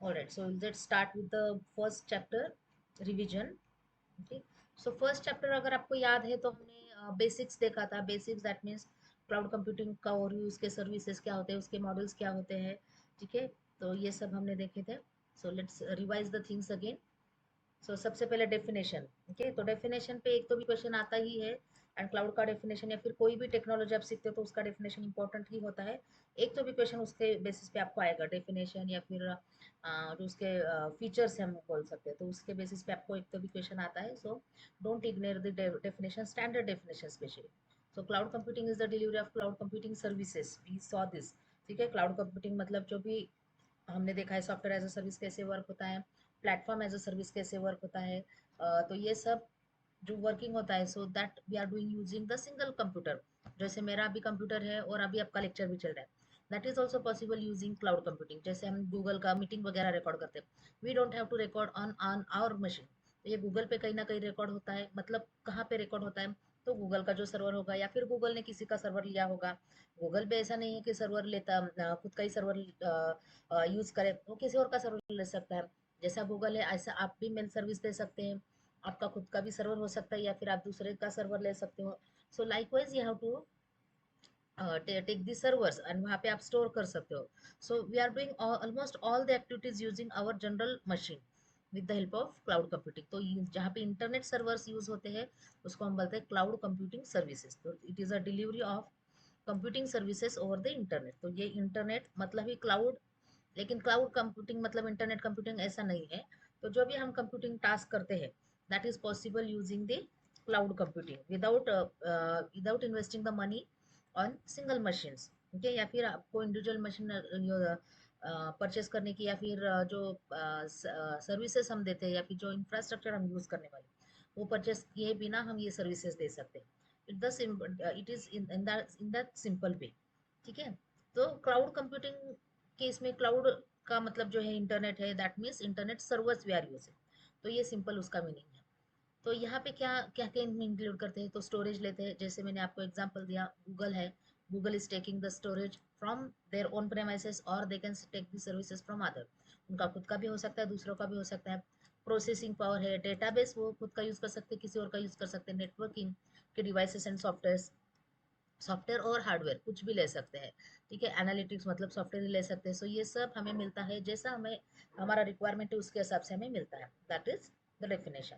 All right, so let's start with the first chapter, revision. Okay, so first chapter अगर आपको याद है तो हमने बेसिक्स देखा था. Basics that means cloud computing का ओवरव्यू, उसके सर्विसेज क्या होते हैं, उसके मॉडल्स क्या होते हैं. ठीक है, तो ये सब हमने देखे थे. So let's revise the things again. So सबसे पहले डेफिनेशन. ओके, तो डेफिनेशन पे एक तो भी क्वेश्चन आता ही है. एंड क्लाउड का डेफिनेशन या फिर कोई भी टेक्नोलॉजी आप सीखते हो तो उसका डेफिनेशन इंपॉर्टेंट ही होता है. एक तो भी क्वेश्चन उसके बेसिस पे आपको आएगा, डेफिनेशन या फिर जो उसके फीचर्स हम बोल सकते हैं तो उसके बेसिस पे आपको एक तो भी क्वेश्चन आता है. So don't ignore the definition, standard definition specially. So cloud computing is the delivery of cloud computing services, we saw this. ठीक है, क्लाउड कंप्यूटिंग मतलब जो भी हमने देखा है, सॉफ्टवेयर एज अ सर्विस कैसे वर्क होता है, प्लेटफॉर्म एज अ सर्विस कैसे वर्क होता है. तो ये सब जो वर्किंग होता है, so that we are doing using the single computer. जैसे मेरा अभी कंप्यूटर है और अभी आपका लेक्चर भी चल रहा है, that is also possible using cloud computing. जैसे हम गूगल का मीटिंग वगैरह रिकॉर्ड करते हैं, we don't have to record on our machine. ये गूगल पे कहीं ना कहीं रिकॉर्ड होता है. मतलब कहाँ पे रिकॉर्ड होता है, तो गूगल का जो सर्वर होगा या फिर गूगल ने किसी का सर्वर लिया होगा. गूगल पे ऐसा नहीं है कि सर्वर लेता, खुद का ही सर्वर यूज करे, वो किसी और का सर्वर ले सकता है. जैसा गूगल है ऐसा आप भी मेल सर्विस दे सकते हैं. आपका खुद का भी सर्वर हो सकता है या फिर आप दूसरे का सर्वर ले सकते हो. So likewise you have to take the servers and वहाँ पे आप स्टोर कर सकते हो. So we are doing almost all the activities using our general machine with the help of cloud computing. तो जहाँ पे इंटरनेट सर्वर्स यूज होते हैं उसको हम बोलते हैं क्लाउड कंप्यूटिंग सर्विसेज. तो it is a delivery of computing services over the internet. तो ये इंटरनेट मतलब ही क्लाउड, लेकिन क्लाउड कंप्यूटिंग मतलब इंटरनेट कंप्यूटिंग ऐसा नहीं है. तो जो भी हम कंप्यूटिंग टास्क करते हैं that is possible using the cloud computing without without investing the money on single machines. ठीक है, या फिर आपको इंडिविजुअल मशीन परचेस करने की या फिर जो सर्विसेज हम देते हैं या फिर जो इंफ्रास्ट्रक्चर हम यूज करने वाले वो परचेस किए बिना हम ये सर्विसेज दे सकते हैं. It is in that simple way. ठीक है, तो क्लाउड कंप्यूटिंग के इसमें क्लाउड का मतलब जो है इंटरनेट है, that means internet servers we are using. तो ये सिंपल उसका मीनिंग है. तो यहाँ पे क्या क्या क्या इंक्लूड करते हैं, तो स्टोरेज लेते हैं. जैसे मैंने आपको एग्जांपल दिया, गूगल है, Google is taking the storage from their own premises और they can take the services from other. उनका खुद का भी हो सकता है, दूसरों का भी हो सकता है. प्रोसेसिंग पावर है, डेटाबेस वो खुद का यूज कर सकते हैं, किसी और का यूज कर सकते हैं. नेटवर्किंग के डिवाइसेस एंड सॉफ्टवेयर, सॉफ्टवेयर और हार्डवेयर कुछ भी ले सकते हैं. ठीक है, एनालिटिक्स मतलब सॉफ्टवेयर ले सकते हैं. सो ये सब हमें मिलता है जैसा हमें हमारा रिक्वायरमेंट है उसके हिसाब से हमें मिलता है. That is the definition.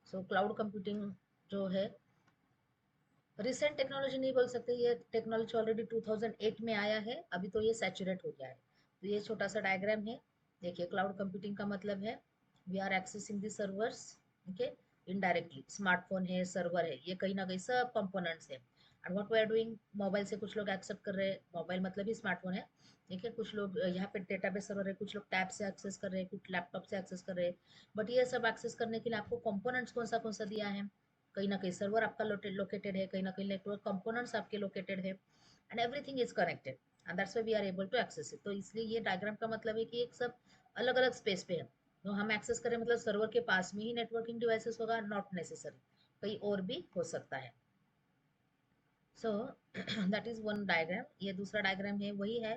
So cloud computing जो है रिसेंट टेक्नोलॉजी नहीं बोल सकते, ये टेक्नोलॉजी ऑलरेडी 2008 में आया है, अभी तो ये सैचुरेट हो गया है. तो ये छोटा सा डायग्राम है. देखिए, क्लाउड कंप्यूटिंग का मतलब है we are accessing the servers. Okay, indirectly smartphone है, सर्वर है, ये कहीं ना कहीं सब कंपोनेंट्स है. And what we are doing, mobile से कुछ लोग एक्सेप्ट कर रहे हैं, मोबाइल मतलब ही स्मार्टफोन है. ठीक है, कुछ लोग यहाँ पे डेटाबेस सर्वर है, कुछ लोग टैब से एक्सेस कर रहे हैं, कुछ लैपटॉप से एक्सेस कर रहे हैं. बट ये सब एक्सेस करने के लिए आपको कंपोनेंट्स कौन सा दिया है, कहीं ना कहीं सर्वर आपका लोकेटेड है, कहीं ना कहीं नेटवर्क कंपोनेंट्स आपके लोकेटेड है. And everything is connected and that's why we are able to access it. तो इसलिए ये डायग्राम का मतलब है कि एक सब अलग अलग स्पेस पे है. तो हम एक्सेस करें मतलब सर्वर के पास में ही नेटवर्किंग डिवाइसेस होगा, नॉट नेसेसरी, कहीं और भी हो सकता है. So that is one diagram. ये दूसरा डायग्राम है वही है.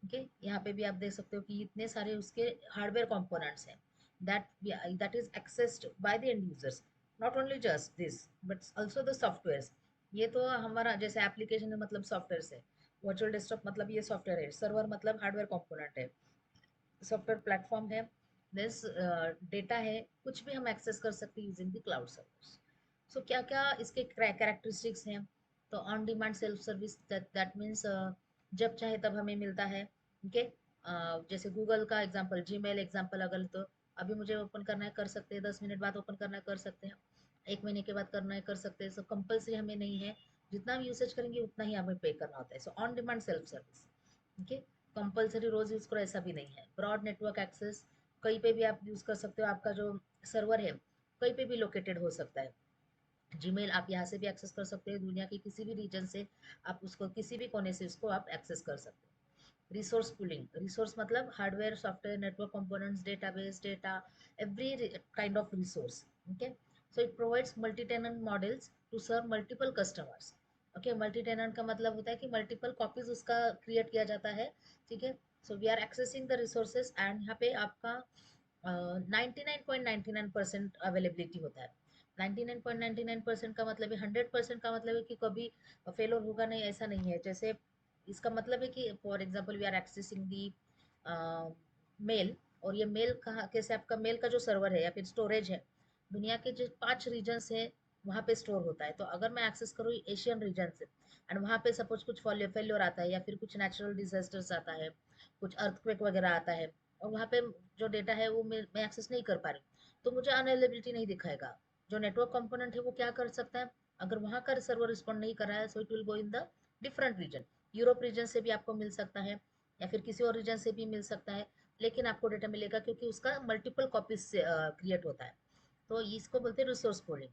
ओके, यहाँ पे भी आप देख सकते हो कि इतने सारे उसके हार्डवेयर कंपोनेंट्स हैं that that is accessed by the end users. not only just this but also the softwares. ये तो हमारा जैसे एप्लीकेशन है मतलब सॉफ्टवेयर है, वर्चुअल डेस्कटॉप मतलब ये सॉफ्टवेयर है, सर्वर मतलब हार्डवेयर कंपोनेंट है, सॉफ्टवेयर प्लेटफॉर्म है, दिस डेटा है, कुछ भी हम एक्सेस कर सकते हैं यूजिंग द क्लाउड सर्वर्स. सो क्या क्या इसके कैरेक्टरिस्टिक्स हैं, तो on demand self service, that means जब चाहे तब हमें मिलता है. ओके, जैसे गूगल का एग्जांपल, जीमेल एग्जांपल अगर, तो अभी मुझे ओपन करना है कर सकते हैं, 10 मिनट बाद ओपन करना है कर सकते हैं, 1 महीने के बाद करना है कर सकते हैं. सो कंपल्सरी हमें नहीं है, जितना हम यूसेज करेंगे उतना ही हमें पे करना होता है. So on demand self service. Okay, compulsory रोज यूज करो ऐसा भी नहीं है. ब्रॉड नेटवर्क एक्सेस, कहीं पे भी आप यूज कर सकते हो, आपका जो सर्वर है कहीं पे भी लोकेटेड हो सकता है. जीमेल आप यहाँ से भी एक्सेस कर सकते हैं, दुनिया के किसी भी रीजन से आप उसको किसी भी कोने से उसको आप एक्सेस कर सकते हैं. रिसोर्स पुलिंग, रिसोर्स मतलब hardware software network components database data, every kind of resource. Okay, so it provides multi tenant models to serve multiple customers. Okay, multi tenant का मतलब होता है कि मल्टीपल कॉपीज उसका क्रिएट किया जाता है. ठीक है, so we are accessing the resources and यहाँ पे आपका 99.99% अवेलेबिलिटी होता है। 99.99% का मतलब है 100% का मतलब है कि कभी फेलोर होगा नहीं, ऐसा नहीं है। जैसे इसका मतलब है कि for example we are accessing the mail, और ये मेल कहाँ कैसे, आपका मेल का जो सर्वर है या फिर स्टोरेज है, दुनिया के जो 5 रीजन्स है वहाँ पे स्टोर होता है। तो अगर मैं एक्सेस करूँ एशियन रीजन से एंड वहाँ पे सपोज कुछ फेल्योर आता है या फिर कुछ नेचुरल डिजास्टर्स आता है, कुछ अर्थक्वेक वगैरह आता है, और वहाँ पे जो डेटा है वो मैं एक्सेस नहीं कर पा रही, तो मुझे अनअवेलेबिलिटी नहीं दिखाएगा। जो नेटवर्क कंपोनेंट है वो क्या कर सकता है, अगर वहाँ का सर्वर रिस्पॉन्ड नहीं कर रहा है, so it will go in the different region. Europe region से भी आपको मिल सकता है या फिर किसी और रीजन से भी मिल सकता है, लेकिन आपको डेटा मिलेगा क्योंकि उसका मल्टीपल कॉपीज से क्रिएट होता है। तो इसको बोलते हैं रिसोर्स पूलिंग।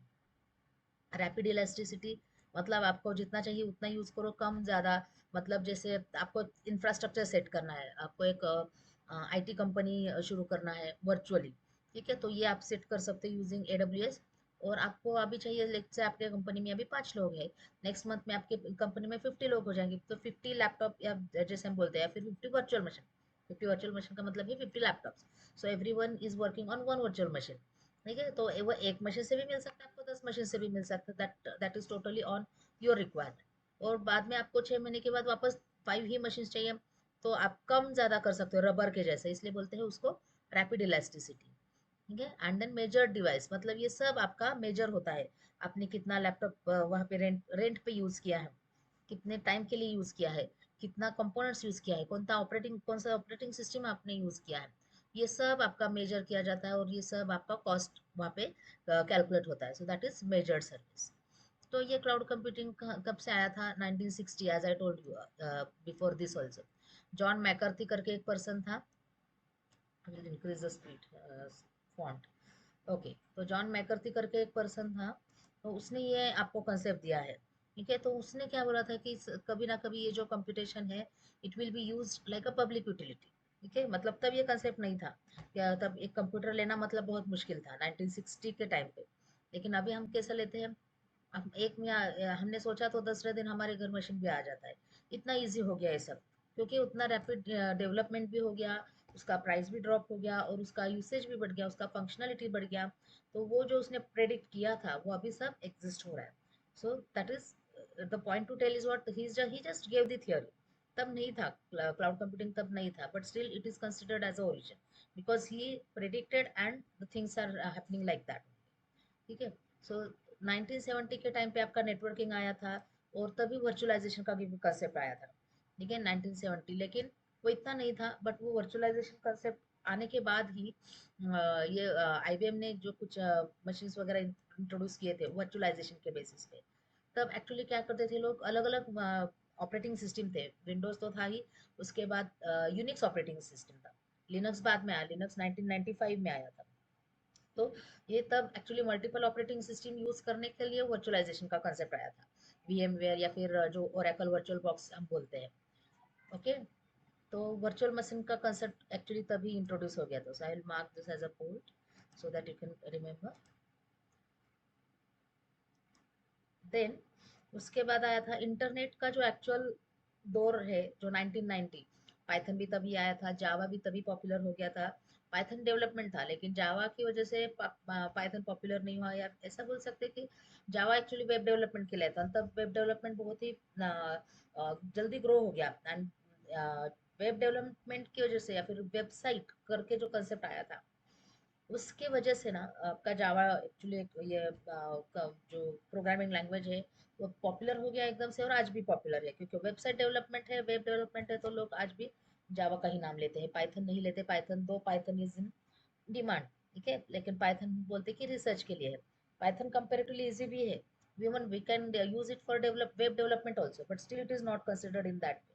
रैपिड इलास्टिसिटी मतलब आपको जितना चाहिए उतना यूज करो, कम ज़्यादा। मतलब जैसे आपको इंफ्रास्ट्रक्चर सेट करना है, आपको एक आईटी कंपनी शुरू करना है वर्चुअली, ठीक है, तो ये आप सेट कर सकते हो यूजिंग एडब्ल्यूएस। और आपको अभी चाहिए, लेट्स से आपके कंपनी में अभी 5 लोग हैं, नेक्स्ट मंथ में आपके कंपनी में 50 लोग हो जाएंगे, तो 50 लैपटॉप या जैसे हम बोलते हैं, या फिर 50 वर्चुअल मशीन। 50 वर्चुअल मशीन का मतलब है 50 laptops. So every one is working on one virtual machine, ठीक है। तो वो एक मशीन से भी मिल सकता है आपको, 10 मशीन से भी मिल सकता है, that is totally on your requirement. और बाद में आपको 6 महीने के बाद वापस 5 ही मशीन चाहिए, तो आप कम ज्यादा कर सकते हो, रबर के जैसे, इसलिए बोलते हैं उसको रैपिड इलास्टिसिटी, ठीक है। एंड देन मेजर डिवाइस मतलब ये सब आपका मेजर होता है, आपने कितना लैपटॉप वहाँ पे रेंट पे यूज किया है, कितने टाइम के लिए यूज किया है, कितना कंपोनेंट्स यूज किया है, कौन सा ऑपरेटिंग सिस्टम आपने यूज किया है, ये सब आपका मेजर किया जाता है, और ये सब आपका कॉस्ट वहाँ पे कैलकुलेट होता है। So that is measured service. तो ये क्लाउड कंप्यूटिंग कब से आया था, 1960, as I told you before this also. John McCarthy करके एक पर्सन था, will increase the speed font. Okay, तो जॉन मैकर्थी करके एक पर्सन था, तो उसने ये आपको कंसेप्ट दिया है, ठीक है। तो उसने क्या बोला था कि कभी ना कभी ये जो कंप्यूटेशन है, it will be use like a public utility, ठीक है। मतलब तब ये कंसेप्ट नहीं था, क्या तब एक कंप्यूटर लेना मतलब बहुत मुश्किल था 1960 के टाइम पे, लेकिन अभी हम कैसा लेते हैं, हम एक में हमने सोचा तो दूसरे दिन हमारे घर मशीन भी आ जाता है, इतना इजी हो गया है सब, क्योंकि उतना रैपिड डेवलपमेंट भी हो गया, उसका प्राइस भी ड्रॉप हो गया, और उसका यूसेज भी बढ़ गया, उसका फंक्शनलिटी बढ़ गया। तो वो जो उसने प्रेडिक्ट किया था वो अभी सब एग्जिस्ट हो रहा है। So that is the point to tell is what he just give the theory. तब नहीं था क्लाउड कंप्यूटिंग, तब नहीं था, but still it is considered as a origin, because he predicted and the things are happening like that, ठीक है। सो 1970 के time पे आपका नेटवर्किंग आया था, और तभी वर्चुअलाइजेशन का भी कंसेप्ट आया था, ठीक है, 1970। लेकिन वो इतना नहीं था, बट वो वर्चुअलाइजेशन कंसेप्ट आने के बाद ही ये आईबीएम ने जो कुछ मशीन्स वगैरह इंट्रोड्यूस किए थे वर्चुअलाइजेशन के बेसिस पे। तब एक्चुअली क्या करते थे लोग, अलग अलग ऑपरेटिंग सिस्टम थे, विंडोज तो था ही, उसके बाद यूनिक्स ऑपरेटिंग सिस्टम था, लिनक्स बाद में आया, लिनक्स 1995 में आया था। तो ये तब actually multiple operating system use करने के लिए वर्चुअलाइजेशन का कंसेप्ट आया था, वीएमवेयर या फिर जो ओरेकल वर्चुअल बॉक्स हम बोलते हैं, ओके। तो वर्चुअल मशीन का कंसेप्ट एक्चुअली तभी इंट्रोड्यूस हो गया था। So I will mark this as a point so that you can remember. Then उसके बाद आया था इंटरनेट का जो एक्चुअल दौर है, जो 1990, पाइथन भी तभी आया था, जावा भी तभी पॉपुलर हो गया था। पाइथन डेवलपमेंट था, लेकिन जावा की वजह से पाइथन पॉपुलर नहीं हुआ, या ऐसा बोल सकते हैं कि जावा एक्चुअली वेब डेवलपमेंट के लिए था, तब वेब डेवलपमेंट बहुत ही जल्दी ग्रो हो गया, एंड वेब डेवलपमेंट की वजह से या फिर वेबसाइट करके जो कंसेप्ट आया था, उसके वजह से ना आपका जावा एक्चुअली ये जो प्रोग्रामिंग लैंग्वेज है वो पॉपुलर हो गया एकदम से, और आज भी पॉपुलर है, क्योंकि वेबसाइट डेवलपमेंट है, वेब डेवलपमेंट है, तो लोग आज भी जावा का ही नाम लेते हैं, पाइथन नहीं लेते। पाइथन, दो पाइथन इज इन डिमांड, ठीक है, लेकिन पाइथन बोलते कि रिसर्च के लिए है। पाइथन कंपेरेटिवली इजी भी है, we can use it for develop web development also, but still it is not considered in that way,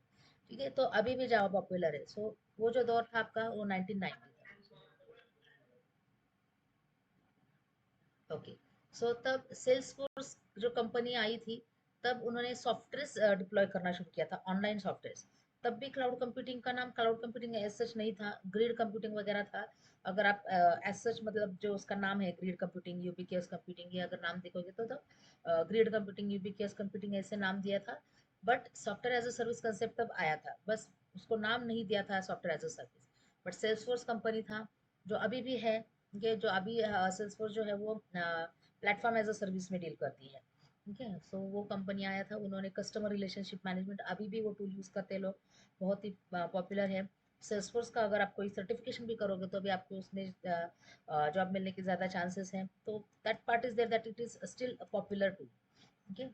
ठीक है। तो अभी भी जावा पॉपुलर है। सो वो जो दौर था आपका वो 1990 था, ओके। सो तब सेल्सफोर्स जो कंपनी आई थी, तब उन्होंने सॉफ्टवेयर डिप्लॉय करना शुरू किया था, ऑनलाइन सॉफ्टवेयर। तब भी क्लाउड कंप्यूटिंग का नाम क्लाउड कंप्यूटिंग एज सच नहीं था, ग्रिड कंप्यूटिंग वगैरह था। अगर आप एज सच मतलब जो उसका नाम है ग्रिड कंप्यूटिंग, यूबीक्यूएस कंप्यूटिंग, ये अगर नाम देखोगे तो ग्रिड कंप्यूटिंग, यूबीक्यूएस कंप्यूटिंग ऐसे नाम दिया था। But software as a service concept तब आया था, बस उसको नाम नहीं दिया था software as a service, but Salesforce company था जो अभी भी है, ये जो अभी सेल्सफोर्स जो है वो प्लेटफॉर्म एज अ सर्विस में डील करती है। ठीक है, सो वो कंपनी आया था, उन्होंने कस्टमर रिलेशनशिप मैनेजमेंट, अभी भी वो टूल यूज़ करते हैं लोग, बहुत ही पॉपुलर है। सेल्सफोर्स का अगर आप कोई सर्टिफिकेशन भी करोगे तो भी आपको उसमें जॉब मिलने के ज़्यादा चांसेस हैं, तो that part is there that it is still popular too. ठीक है,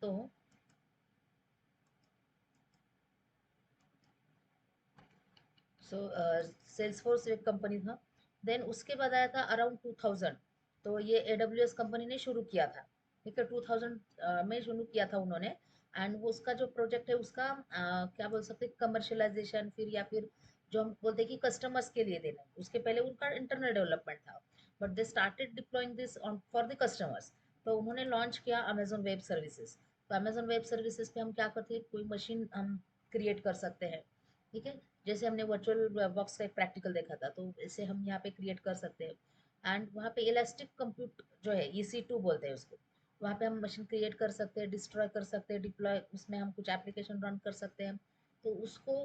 तो सो सेल्सफोर्स एक कंपनी था। देन उसके बाद आया था अराउंड 2000, तो ये एडब्ल्यूएस कंपनी ने शुरू किया था। ठीक है, 2000 में शुरू किया था उन्होंने। एंड वो उसका जो प्रोजेक्ट है उसका क्या बोल सकते हैं, कमर्शलाइजेशन फिर या फिर जो हम बोलते हैं कि कस्टमर्स के लिए देना, उसके पहले उनका इंटरनल डेवलपमेंट था, but they started deploying this on for the customers. तो उन्होंने लॉन्च किया अमेजोन वेब सर्विसेज। तो अमेजोन वेब सर्विसेज पे हम क्या करते हैं, कोई मशीन हम क्रिएट कर सकते हैं। ठीक है, जैसे हमने वर्चुअल बॉक्स का एक प्रैक्टिकल देखा था, तो इसे हम यहाँ पे क्रिएट कर सकते हैं। एंड वहाँ पे इलास्टिक कंप्यूट जो है, EC2 बोलते हैं उसको, वहाँ पे हम मशीन क्रिएट कर सकते हैं, डिस्ट्रॉय कर सकते हैं, डिप्लॉय, उसमें हम कुछ एप्लीकेशन रन कर सकते हैं। तो उसको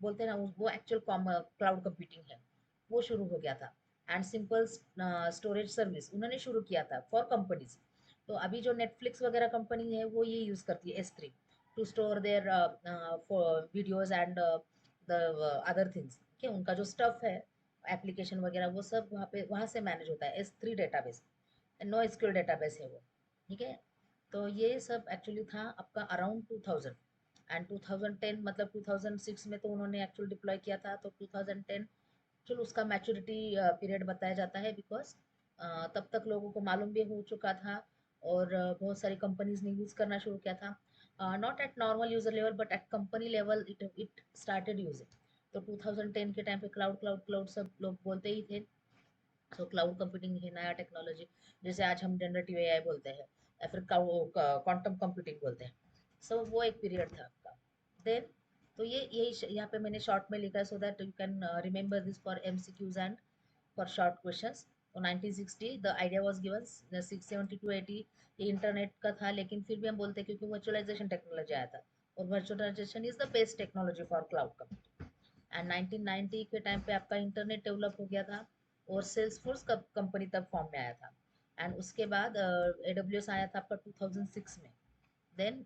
बोलते हैं ना, वो एक्चुअल क्लाउड कंप्यूटिंग है, वो शुरू हो गया था। एंड सिंपल स्टोरेज सर्विस उन्होंने शुरू किया था फॉर कंपनीज। तो अभी जो नेटफ्लिक्स वगैरह कंपनी है वो ये यूज़ करती है S3 to store their videos and the other things. ठीक है, उनका जो स्टफ है, एप्लीकेशन वगैरह, वो सब वहाँ पे वहाँ से मैनेज होता है, S3 database, no SQL database है वो। ठीक है, तो ये सब एक्चुअली था आपका अराउंड 2000। एंड 2010 मतलब 2006 में तो उन्होंने एक्चुअल डिप्लॉय किया था, तो 2010 चलो उसका मैच्योरिटी पीरियड बताया जाता है, बिकॉज तब तक लोगों को मालूम भी हो चुका था, और बहुत सारी कंपनीज ने यूज़ करना शुरू किया था, not at normal user level but at company level it started using. तो 2010 के टाइम पे क्लाउड क्लाउड क्लाउड सब लोग बोलते ही थे। सो क्लाउड कंप्यूटिंग है नया टेक्नोलॉजी, जैसे आज हम जनरेटिव AI बोलते हैं या फिर क्वांटम कंप्यूटिंग बोलते हैं। सो वो एक पीरियड था आपका। देन तो ये यही यहाँ पे मैंने शॉर्ट में लिखा है, so that you can remember this for MCQs and for short questions. तो 1960 the idea was given, 670 to 80 ये इंटरनेट का था, लेकिन फिर भी हम बोलते हैं क्योंकि वर्चुअलाइजेशन टेक्नोलॉजी आया था, और virtualization is the best technology for cloud computing. And 1990 के टाइम पे आपका इंटरनेट डेवलप हो गया था, और सेल्सफोर्स कंपनी तब फॉर्म में आया था। एंड उसके बाद AWS आया था आपका 2006 में। देन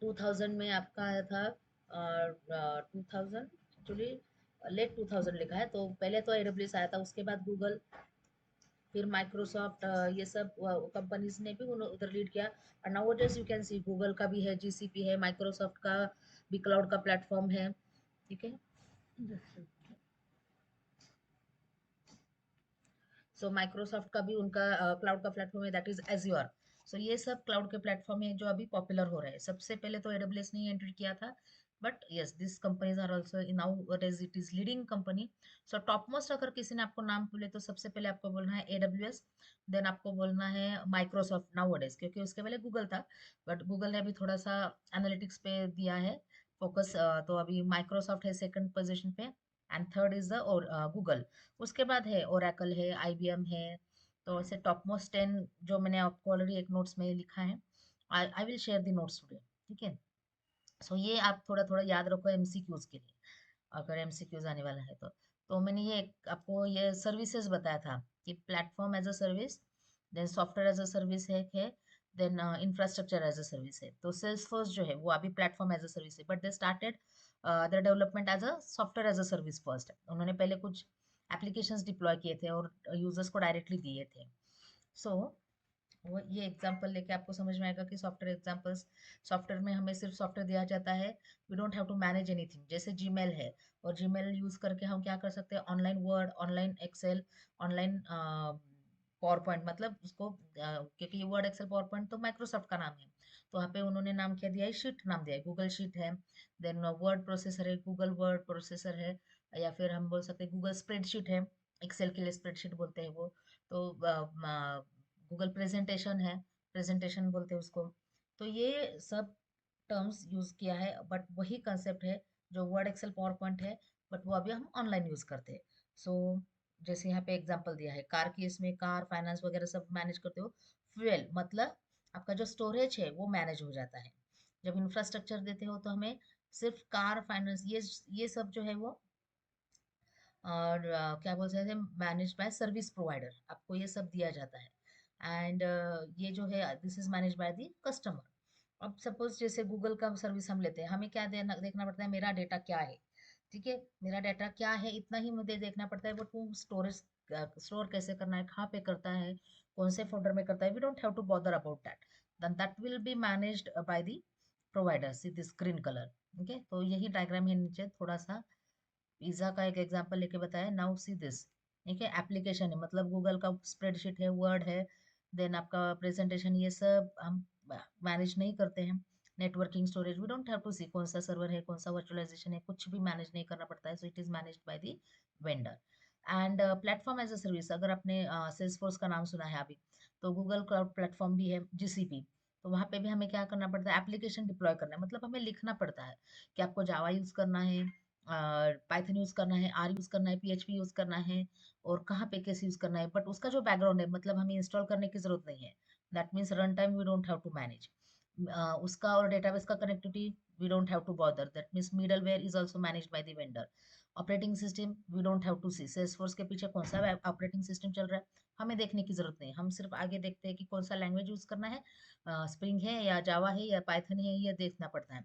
2000 में आपका आया था 2000, एक्चुअली लेट 2000 लिखा है, तो पहले तो AWS आया था, उसके बाद गूगल, फिर माइक्रोसॉफ्ट, ये सब कंपनीज ने भी उधर लीड किया। और now you can C Google का भी है, GCP है, माइक्रोसॉफ्ट का भी क्लाउड का प्लेटफॉर्म है। ठीक है, सो माइक्रोसॉफ्ट का भी उनका क्लाउड का प्लेटफॉर्म है, दैट इज एज्योर। सो ये सब क्लाउड के प्लेटफॉर्म है जो अभी पॉपुलर हो रहे हैं। सबसे पहले तो AWS ने एंटर किया था, but yes this companies are also in now is it is leading company. So top most अगर किसी ने आपको नाम बोले तो सबसे पहले आपको बोलना है AWS, देन आपको बोलना है माइक्रोसॉफ्ट नाउ डेज, क्योंकि उसके पहले गूगल था, बट गूगल ने अभी थोड़ा सा एनालिटिक्स पे दिया है फोकस, तो अभी माइक्रोसॉफ्ट है सेकंड पोजीशन पे, एंड थर्ड इज द और गूगल। उसके बाद है ओरेकल है, IBM है। तो ऐसे टॉप मोस्ट 10 जो मैंने आपको ऑलरेडी एक नोट्स में लिखा है, I I will share the notes today. ठीक है, सो ये आप थोड़ा थोड़ा याद रखो MCQs के लिए, अगर MCQs आने वाला है तो मैंने ये आपको ये सर्विसेज बताया था कि platform as a service, then software as a service है, then infrastructure as a service है। तो सेल्सफोर्स जो है वो अभी प्लेटफॉर्म एज अ सर्विस है, but they started the development as a software as a service first. उन्होंने पहले कुछ एप्लीकेशंस डिप्लॉय किए थे और यूजर्स को डायरेक्टली दिए थे। सो वो ये एग्जांपल लेके आपको समझ में आएगा कि सॉफ्टवेयर एग्जांपल्स, सॉफ्टवेयर में हमें सिर्फ सॉफ्टवेयर दिया जाता है, we don't have to manage anything. जैसे जीमेल है, और जीमेल यूज करके हम क्या कर सकते हैं, online Word, online Excel, online PowerPoint, मतलब उसको क्योंकि ये वर्ड एक्सेल पावर पॉइंट तो माइक्रोसॉफ्ट का नाम है, तो वहाँ पे उन्होंने नाम क्या दिया है, शीट नाम दिया है, गूगल शीट है। देन वर्ड प्रोसेसर है, गूगल वर्ड प्रोसेसर है, या फिर हम बोल सकते हैं गूगल स्प्रेडशीट है, एक्सेल के लिए स्प्रेडशीट बोलते हैं वो। तो गूगल प्रेजेंटेशन है, प्रेजेंटेशन बोलते हैं उसको। तो ये सब टर्म्स यूज किया है, बट वही कंसेप्ट है जो वर्ड एक्सेल पावर पॉइंट है, बट वो अभी हम ऑनलाइन यूज करते हैं। सो जैसे यहाँ पे एग्जांपल दिया है कार की, इसमें कार फाइनेंस वगैरह सब मैनेज करते हो। फ्यूल मतलब आपका जो स्टोरेज है वो मैनेज हो जाता है। जब इंफ्रास्ट्रक्चर देते हो तो हमें सिर्फ कार फाइनेंस ये सब जो है वो, और क्या बोल सकते हैं, मैनेज बाय सर्विस प्रोवाइडर, आपको ये सब दिया जाता है। एंड ये जो है this is manage by the customer. अब सपोज जैसे गूगल का सर्विस हम लेते हैं, हमें क्या देखना पड़ता है, मेरा डेटा क्या है, ठीक है, मेरा डेटा क्या है इतना ही मुझे देखना पड़ता है, बट वो स्टोरेज स्टोर कैसे करना है, कहाँ पे करता है, कौन से फोल्डर में करता है, we don't have to bother about that, then that will be managed by the provider. See this green colour, okay. तो यही डायग्राम है, नीचे थोड़ा सा पिज्जा का एक एग्जांपल लेके बताया। नाउ सी दिस, ठीक है, एप्लीकेशन है, मतलब गूगल का स्प्रेडशीट है, वर्ड है, देन आपका प्रेजेंटेशन, ये सब हम मैनेज नहीं करते हैं। Networking storage, we don't have to see कौन सा सर्वर है, कौन सा वर्चुअलाइजेशन है, कुछ भी मैनेज नहीं करना पड़ता है, so it is managed by the vendor. And platform as a service, अगर आपने सेल्सफोर्स का नाम सुना है अभी, तो गूगल क्लाउड प्लेटफॉर्म भी है, जीसीपी। तो वहाँ पे भी हमें क्या करना पड़ता है, एप्लीकेशन डिप्लॉय करना है, मतलब हमें लिखना पड़ता है कि आपको जावा यूज करना है, पाइथन यूज करना है, आर यूज करना है, पीएचपी यूज करना है, और कहाँ पे कैसे यूज करना है, बट उसका जो बैकग्राउंड है, मतलब हमें इंस्टॉल करने की जरूरत नहीं है। That means run time we don't have to manage उसका, और डेटाबेस का connectivity we don't have to bother, that means middleware is also managed by the vendor. Operating system we don't have to see, Salesforce के पीछे कौन सा operating system चल रहा है हमें देखने की जरूरत नहीं, हम सिर्फ आगे देखते हैं कि कौन सा लैंग्वेज यूज करना है, स्प्रिंग है या जावा है या पाइथन है, ये देखना पड़ता है।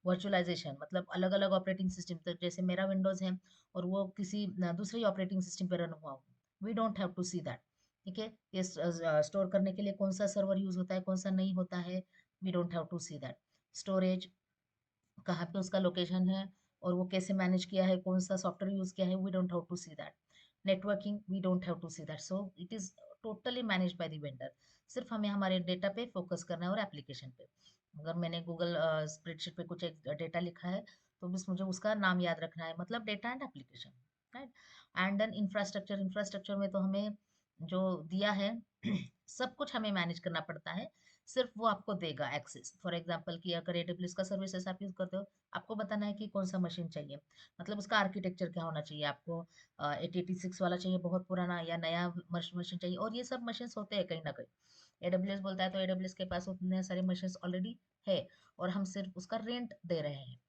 वर्चुअलाइजेशन, मतलब अलग अलग ऑपरेटिंग सिस्टम, तो जैसे मेरा विंडोज है और वो किसी दूसरे ऑपरेटिंग सिस्टम पे रन हुआ हो, we don't have to see that, ठीक है। ये स्टोर करने के लिए कौन सा सर्वर यूज होता है, कौन सा नहीं होता है, we don't have to see that. Storage, कहाँ पे उसका लोकेशन है और वो कैसे मैनेज किया है, कौन सा सॉफ्टवेयर यूज किया है, we don't have to see that. Networking, we don't have to see that, so it is totally manage by the vendor. सिर्फ हमें हमारे डेटा पे फोकस करना है और एप्लीकेशन पे। अगर मैंने गूगल स्प्रेडशीट पे कुछ एक डेटा लिखा है, तो बस मुझे उसका नाम याद रखना है, मतलब data and application, right. And then infrastructure, infrastructure में तो हमें जो दिया है सब कुछ हमें मैनेज करना पड़ता है, सिर्फ वो आपको देगा एक्सेस। फॉर एग्जांपल कि अगर एडब्ल्यूएस का सर्विसेज आप यूज करते हो, आपको बताना है कि कौन सा मशीन चाहिए, मतलब उसका आर्किटेक्चर क्या होना चाहिए, आपको 8086 वाला चाहिए बहुत पुराना, या नया मशीन चाहिए, और ये सब मशीन होते हैं कहीं ना कहीं। एडब्ल्यूएस बोलता है तो एडब्ल्यूएस के पास उतने सारे मशीन ऑलरेडी है, और हम सिर्फ उसका रेंट दे रहे हैं।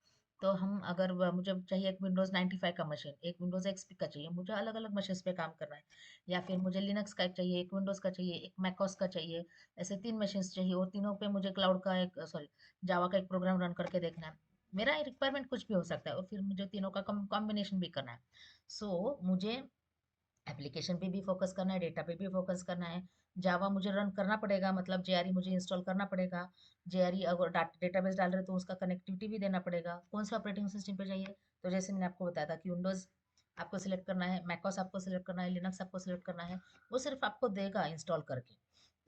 तो हम अगर मुझे चाहिए एक विंडोज 95 का मशीन, एक विंडोज एक्सपी का चाहिए, मुझे अलग अलग मशीन पे काम करना है, या फिर मुझे लिनक्स का एक चाहिए, एक विंडोज का चाहिए, एक मैकओएस का चाहिए, ऐसे 3 मशीन्स चाहिए, और तीनों पे मुझे क्लाउड का एक सॉरी जावा का एक प्रोग्राम रन करके देखना है। मेरा रिक्वायरमेंट कुछ भी हो सकता है, और फिर मुझे तीनों का कॉम्बिनेशन भी करना है। सो मुझे एप्लीकेशन पे भी फोकस करना है, डेटा पे भी फोकस करना है। जावा मुझे रन करना पड़ेगा, मतलब जेआरई मुझे इंस्टॉल करना पड़ेगा। जेआरई अगर डेटाबेस डाल रहे हैं तो उसका कनेक्टिविटी भी देना पड़ेगा। कौन सा ऑपरेटिंग सिस्टम पे चाहिए, तो जैसे मैंने आपको बताया था कि विंडोज आपको सिलेक्ट करना है, मैकओएस आपको सिलेक्ट करना है, लिनक्स आपको सिलेक्ट करना है, वो सिर्फ आपको देगा इंस्टॉल करके।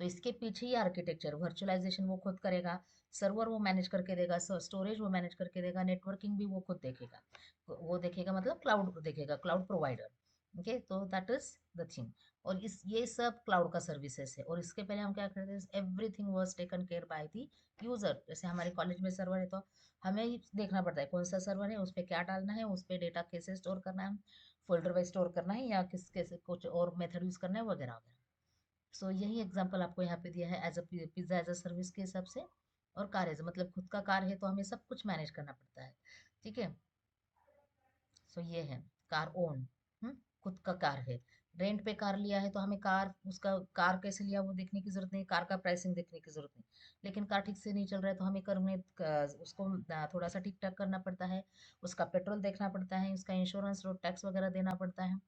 तो इसके पीछे ही आर्किटेक्चर, वर्चुअलाइजेशन वो खुद करेगा, सर्वर वो मैनेज करके देगा, स्टोरेज वो मैनेज करके देगा, नेटवर्किंग भी वो खुद देखेगा। वो देखेगा मतलब क्लाउड देखेगा, क्लाउड प्रोवाइडर, ओके। तो दैट इज द थिंग। और इस ये सब क्लाउड का सर्विसेज है, और इसके पहले हम क्या करते थे, everything was taken care by the user. जैसे हमारे कॉलेज में सर्वर है, तो हमें ही देखना पड़ता है कौन सा सर्वर है, उस पर क्या डालना है, उस पर डेटा कैसे स्टोर करना है, फोल्डर वाइज स्टोर करना है, या किस कैसे कुछ और मेथड यूज करना है, वगैरह वगैरह। सो यही एग्जांपल आपको यहाँ पे दिया है as a pizza as a service के हिसाब से। और कार एज मतलब खुद का कार है तो हमें सब कुछ मैनेज करना पड़ता है, ठीक है। सो ये है कार ओन, खुद का कार है। रेंट पे कार लिया है तो हमें कार, उसका कार कैसे लिया वो देखने की जरूरत नहीं, कार का प्राइसिंग देखने की जरूरत नहीं। लेकिन कार ठीक से नहीं चल रहा है तो हमें करने उसको थोड़ा सा ठीक ठाक करना पड़ता है, उसका पेट्रोल देखना पड़ता है, उसका इंश्योरेंस रोड टैक्स वगैरह देना पड़ता है,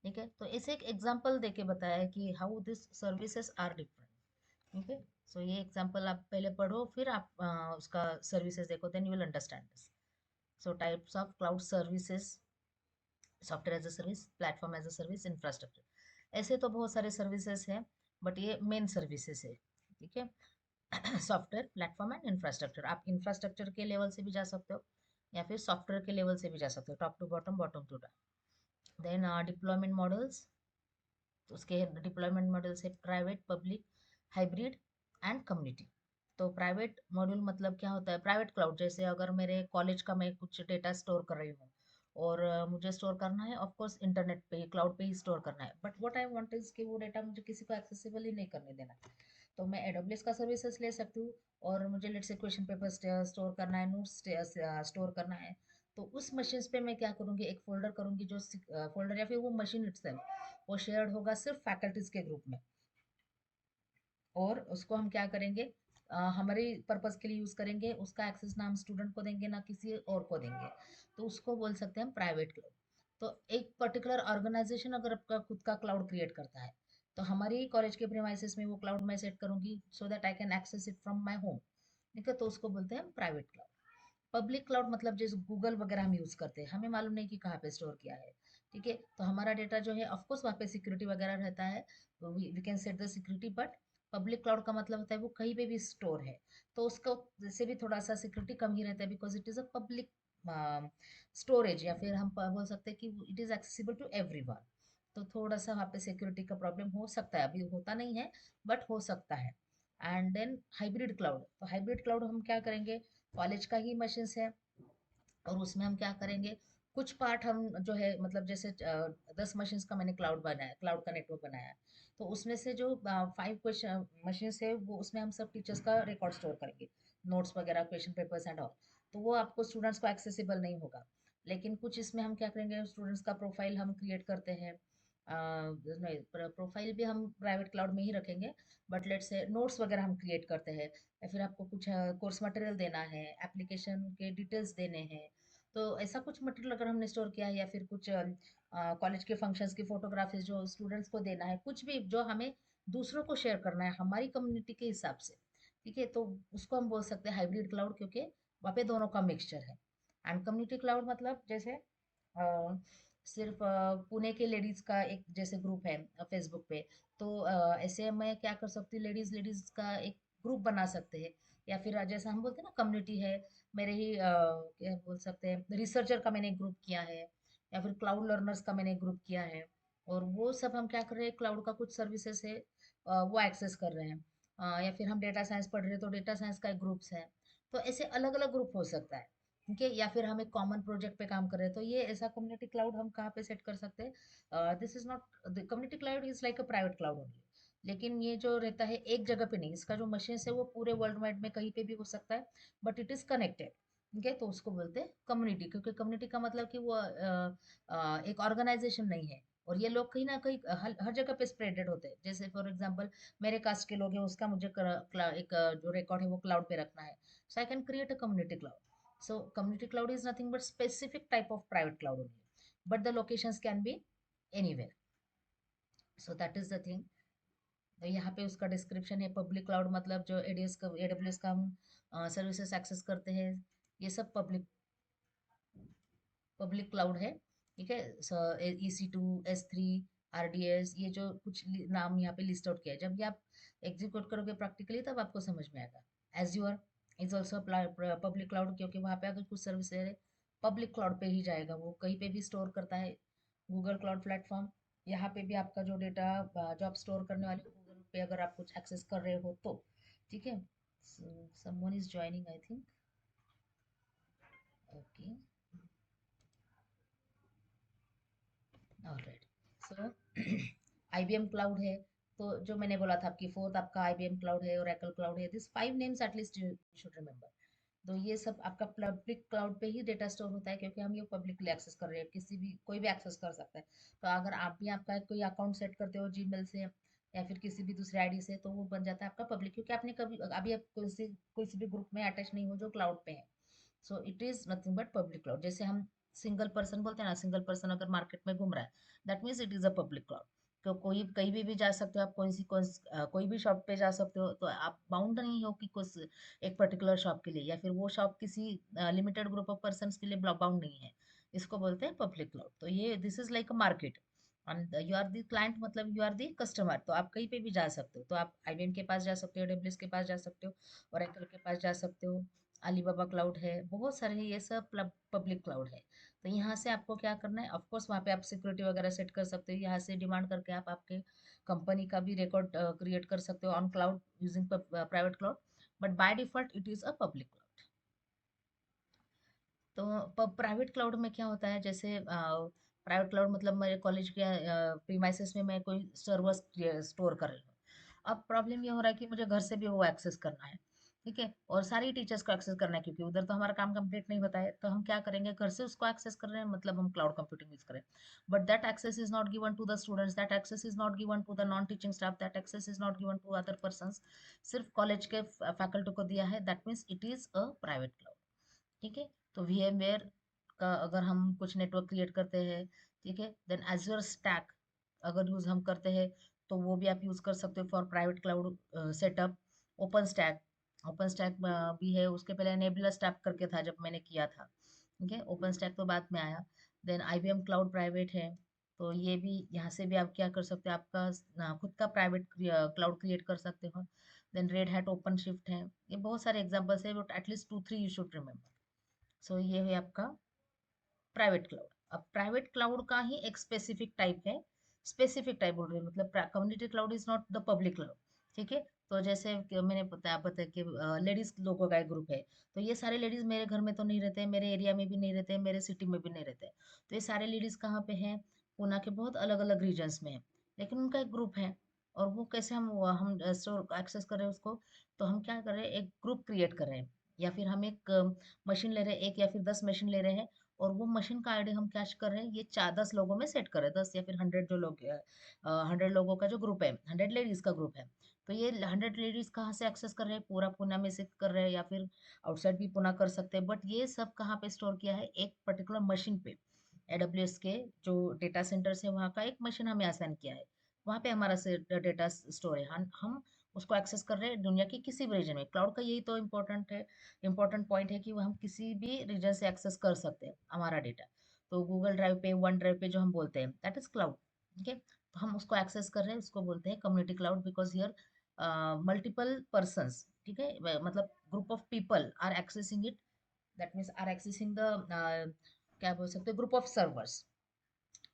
ठीक है। तो इसे एक एग्जाम्पल दे के बताया है कि how this services are different, ठीक है। सो ये एग्जाम्पल आप पहले पढ़ो, फिर आप उसका सर्विसेज देखो, then you will understand this. So types of cloud services, software as a service, platform as a service, infrastructure. ऐसे तो बहुत सारे सर्विसेज हैं, बट ये मेन सर्विसेज है, ठीक है। सॉफ्टवेयर, प्लेटफॉर्म एंड इंफ्रास्ट्रक्चर, आप इंफ्रास्ट्रक्चर के लेवल से भी जा सकते हो, या फिर सॉफ्टवेयर के लेवल से भी जा सकते हो, top to bottom, bottom to top. Then deployment models, तो उसके डिप्लॉयमेंट मॉडल्स है private, public, hybrid and community. तो प्राइवेट मॉड्यूल मतलब क्या होता है, प्राइवेट क्लाउड, जैसे अगर मेरे कॉलेज का मैं कुछ डेटा स्टोर कर रही हूँ, और मुझे स्टोर करना है ऑफ कोर्स इंटरनेट पे ही, क्लाउड पे ही स्टोर करना है, but what I want is कि वो डेटा मुझे किसी को एक्सेसिबल ही नहीं करने देना। तो मैं AWS का सर्विसेज ले सकती हूँ, और मुझे लेट से क्वेश्चन पेपर स्टोर करना है, नोट्स स्टोर करना है, तो उस मशीन पे मैं क्या करूँगी, एक फोल्डर करूँगी जो फोल्डर या फिर वो मशीन इटसेल्फ वो शेयर्ड होगा सिर्फ फैकल्टीज के ग्रुप में। और उसको हम क्या करेंगे, हमारे पर्पस के लिए यूज करेंगे, उसका एक्सेस ना हम स्टूडेंट को देंगे ना किसी और को देंगे। तो उसको बोल सकते हैं हम प्राइवेट क्लाउड। तो एक पर्टिकुलर ऑर्गेनाइजेशन अगर आपका खुद का क्लाउड क्रिएट करता है, तो हमारी कॉलेज के प्रीमाइसेस में वो क्लाउड मैं सेट करूंगी so that I can access it from my home. ठीक है, तो उसको बोलते हैं प्राइवेट क्लाउड। पब्लिक क्लाउड मतलब जैसे गूगल वगैरह हम यूज करते हैं, हमें मालूम नहीं कि कहाँ पे स्टोर किया है। ठीक है, तो हमारा डेटा जो है ऑफकोर्स वहाँ पे सिक्योरिटी वगैरह रहता है, we can set the security, but public cloud का मतलब होता है वो कहीं पे भी स्टोर है, तो उसका जैसे भी थोड़ा सा सिक्योरिटी कम ही रहता है, because it is a public storage, या फिर हम बोल सकते हैं कि it is accessible to everyone. तो थोड़ा सा वहाँ पे सिक्योरिटी का प्रॉब्लम हो सकता है, अभी होता नहीं है बट हो सकता है। एंड देन हाइब्रिड क्लाउड, तो हाइब्रिड क्लाउड हम क्या करेंगे, कॉलेज का ही मशीन्स है, और उसमें हम क्या करेंगे, कुछ पार्ट हम जो है मतलब जैसे 10 मशीन्स का मैंने क्लाउड बनाया, क्लाउड का नेटवर्क बनाया, तो उसमें से जो 5 मशीन्स है वो उसमें हम सब टीचर्स का रिकॉर्ड स्टोर करेंगे, नोट्स वगैरह, क्वेश्चन पेपर्स एंड ऑल। तो वो आपको स्टूडेंट्स को एक्सेसिबल नहीं होगा। लेकिन कुछ इसमें हम क्या करेंगे, स्टूडेंट्स का प्रोफाइल हम क्रिएट करते हैं, नहीं, प्रोफाइल भी हम प्राइवेट क्लाउड में ही रखेंगे, बट लेट्स से नोट्स वगैरह हम क्रिएट करते हैं, या फिर आपको कुछ कोर्स मटेरियल देना है, एप्लीकेशन के डिटेल्स देने हैं, तो ऐसा कुछ मटेरियल अगर हमने स्टोर किया है, या फिर कुछ कॉलेज के फंक्शंस की फोटोग्राफीज जो स्टूडेंट्स को देना है, कुछ भी जो हमें दूसरों को शेयर करना है हमारी कम्युनिटी के हिसाब से। ठीक है, तो उसको हम बोल सकते हैं हाइब्रिड क्लाउड, क्योंकि वहाँ पे दोनों का मिक्सचर है। एंड कम्युनिटी क्लाउड मतलब जैसे सिर्फ पुणे के लेडीज का एक जैसे ग्रुप है फेसबुक पे, तो ऐसे मैं क्या कर सकती हूँ, लेडीज लेडीज का एक ग्रुप बना सकते हैं, या फिर जैसा हम बोलते हैं ना कम्युनिटी है, मेरे ही क्या बोल सकते हैं, रिसर्चर का मैंने ग्रुप किया है, या फिर क्लाउड लर्नर्स का मैंने ग्रुप किया है, और वो सब हम क्या कर रहे हैं, क्लाउड का कुछ सर्विसेज है वो एक्सेस कर रहे हैं। या फिर हम डेटा साइंस पढ़ रहे हैं तो डेटा साइंस का एक ग्रुप्स है। तो ऐसे अलग अलग ग्रुप हो सकता है। ठीक है, या फिर हम एक कॉमन प्रोजेक्ट पे काम कर रहे हैं, तो ये ऐसा कम्युनिटी क्लाउड हम कहाँ पे सेट कर सकते हैं, this is not, the community cloud is like a private cloud only. लेकिन ये जो रहता है एक जगह पे नहीं, इसका जो मशीन है वो पूरे वर्ल्ड वाइड में कहीं पे भी हो सकता है, बट इट इज कनेक्टेड। ठीक है, तो उसको बोलते हैं कम्युनिटी, क्योंकि कम्युनिटी का मतलब कि वो एक ऑर्गेनाइजेशन नहीं है, और ये लोग कहीं ना कहीं हर जगह पे स्प्रेडेड होते हैं। जैसे फॉर एग्जांपल मेरे कास्ट के लोग हैं, उसका मुझे एक जो रिकॉर्ड है वो क्लाउड पे रखना है, so I can create a community cloud. So community cloud is nothing but specific type of private cloud only, but the locations can be anywhere. So that is the thing. तो यहाँ पे उसका description है, public cloud मतलब जो AWS का हम services access करते हैं, ये सब पब्लिक क्लाउड है। ठीक है, EC2, S3, RDS, ये जो कुछ नाम यहाँ पे लिस्ट आउट किया है, जब ये आप एग्जीक्यूट करोगे प्रैक्टिकली तब आपको समझ में आएगा। Azure is also public cloud, क्योंकि वहाँ पे अगर कुछ सर्विस है पब्लिक क्लाउड पे ही जाएगा, वो कहीं पे भी स्टोर करता है। गूगल क्लाउड प्लेटफॉर्म, यहाँ पे भी आपका जो डेटा जो आप स्टोर करने वाले हो गूगल पे, अगर आप कुछ एक्सेस कर रहे हो तो। ठीक है, someone is joining I think. Okay, alright. So IBM cloud है, तो जो मैंने बोला था आपकी फोर्थ आपका IBM क्लाउड है, ओरेकल क्लाउड है, this 5 names at least you should remember. तो ये सब आपका पब्लिक क्लाउड पे ही डेटा स्टोर होता है, क्योंकि हम ये पब्लिकली एक्सेस कर रहे हैं, किसी भी कोई भी एक्सेस कर सकता है। तो अगर आप भी आपका कोई अकाउंट सेट करते हो जीमेल से या फिर किसी भी दूसरे आईडी से, तो वो बन जाता है आपका पब्लिक, क्योंकि आपने कभी अभी आप किसी भी ग्रुप में अटैच नहीं हो जो क्लाउड पे है। So it is nothing but public cloud. जैसे हम सिंगल पर्सन बोलते हैं ना, सिंगल पर्सन अगर मार्केट में घूम रहा है, that means it is a public cloud. कोई कहीं भी जा सकते हो आप, कोई भी शॉप पे जा सकते हो, तो आप बाउंड नहीं हो कि कुछ एक पर्टिकुलर शॉप के लिए, या फिर वो शॉप किसी लिमिटेड ग्रुप ऑफ पर्सन के लिए बाउंड नहीं है। इसको बोलते हैं पब्लिक क्लाउड। तो ये this is like a market, and you are the client, मतलब यू आर द कस्टमर, तो आप कहीं पे भी जा सकते हो। तो आप IBM के पास जा सकते हो, AWS के पास जा सकते हो, ओरेकल के पास जा सकते हो, अलीबाबा क्लाउड है, बहुत सारे हैं, ये सब पब्लिक क्लाउड है। तो यहाँ से आपको क्या करना है, ऑफ कोर्स वहाँ पे आप सिक्योरिटी वगैरह सेट कर सकते हो, यहाँ से डिमांड करके आप आपके कंपनी का भी रिकॉर्ड क्रिएट कर सकते हो on cloud using private cloud, but by default it is a public cloud. तो प्राइवेट क्लाउड में क्या होता है, जैसे प्राइवेट क्लाउड मतलब मेरे कॉलेज के प्रीमाइसेस में मैं कोई सर्वर स्टोर कर रही हूँ, अब प्रॉब्लम ये हो रहा है कि मुझे घर से भी वो एक्सेस करना है, ठीक है, और सारी टीचर्स को एक्सेस करना है, क्योंकि उधर तो हमारा काम कंप्लीट नहीं होता है, तो हम क्या करेंगे, घर से उसको एक्सेस कर रहे हैं, मतलब हम क्लाउड कंप्यूटिंग यूज करें, but that access is not given to the students, that access is not given to the non teaching staff, that access is not given to other person, सिर्फ college के faculty को दिया है, that means it is a private cloud. ठीक है, तो VMware का अगर हम कुछ नेटवर्क क्रिएट करते हैं, ठीक है, देन एज्योर स्टैक अगर यूज हम करते हैं, तो वो भी आप यूज कर सकते हो for private cloud setup. Open stack, open stack भी है, उसके पहले नेबुला स्टैक करके था जब मैंने किया था, ठीक है, ओपन स्टैक तो बाद में आया। देन IBM क्लाउड प्राइवेट है, तो ये भी यहाँ से भी आप क्या कर सकते हो, आपका खुद का प्राइवेट क्लाउड क्रिएट कर सकते हो। Then Red Hat OpenShift है, ये बहुत सारे एग्जांपल्स है, but at least 2 3 you should remember. So ये है आपका प्राइवेट क्लाउड। अब प्राइवेट क्लाउड का ही एक स्पेसिफिक टाइप है, स्पेसिफिक टाइप बोल रही हूँ, मतलब community cloud is not the public cloud, ठीक है। तो जैसे कि मैंने बताया कि लेडीज लोगों का एक ग्रुप है, तो ये सारे लेडीज मेरे घर में तो नहीं रहते, मेरे एरिया में भी नहीं रहते, मेरे सिटी में भी नहीं रहते, तो ये सारे लेडीज कहाँ पे हैं, पूना के बहुत अलग अलग रीजन्स में है, लेकिन उनका एक ग्रुप है। और वो कैसे हम एक्सेस कर रहे हैं उसको, तो हम क्या कर रहे हैं, एक ग्रुप क्रिएट कर रहे हैं, या फिर हम एक मशीन ले रहे हैं, एक या फिर 10 मशीन ले रहे हैं, और वो मशीन का आईडी हम क्या कर रहे हैं, ये 4 10 लोगों में सेट कर रहे हैं, 10 या फिर 100 जो लोग 100 लोगों का जो ग्रुप है, 100 लेडीज का ग्रुप है, तो ये 100 लेडीज कहाँ से एक्सेस कर रहे हैं, पूरा पुणे में से कर रहे हैं, या फिर आउटसाइड भी पुणे कर सकते हैं, बट ये सब कहाँ पे स्टोर किया है, एक पर्टिकुलर मशीन पे, AWS के जो डेटा सेंटर्स है, वहाँ का एक मशीन हमें असाइन किया है, वहाँ पे हमारा से डेटा स्टोर है, हम उसको एक्सेस कर रहे हैं दुनिया के किसी भी रीजन में। क्लाउड का यही तो इम्पोर्टेंट है, इम्पोर्टेंट पॉइंट है कि वो हम किसी भी रीजन से एक्सेस कर सकते हैं हमारा डेटा। तो गूगल ड्राइव पे, वन ड्राइव पे जो हम बोलते हैं, दैट इज क्लाउड, ठीक है। तो हम उसको एक्सेस कर रहे हैं, उसको बोलते हैं community cloud, because here multiple persons, ठीक है, मतलब group of people are accessing it, that means are accessing the क्या बोल सकते हैं, group of servers,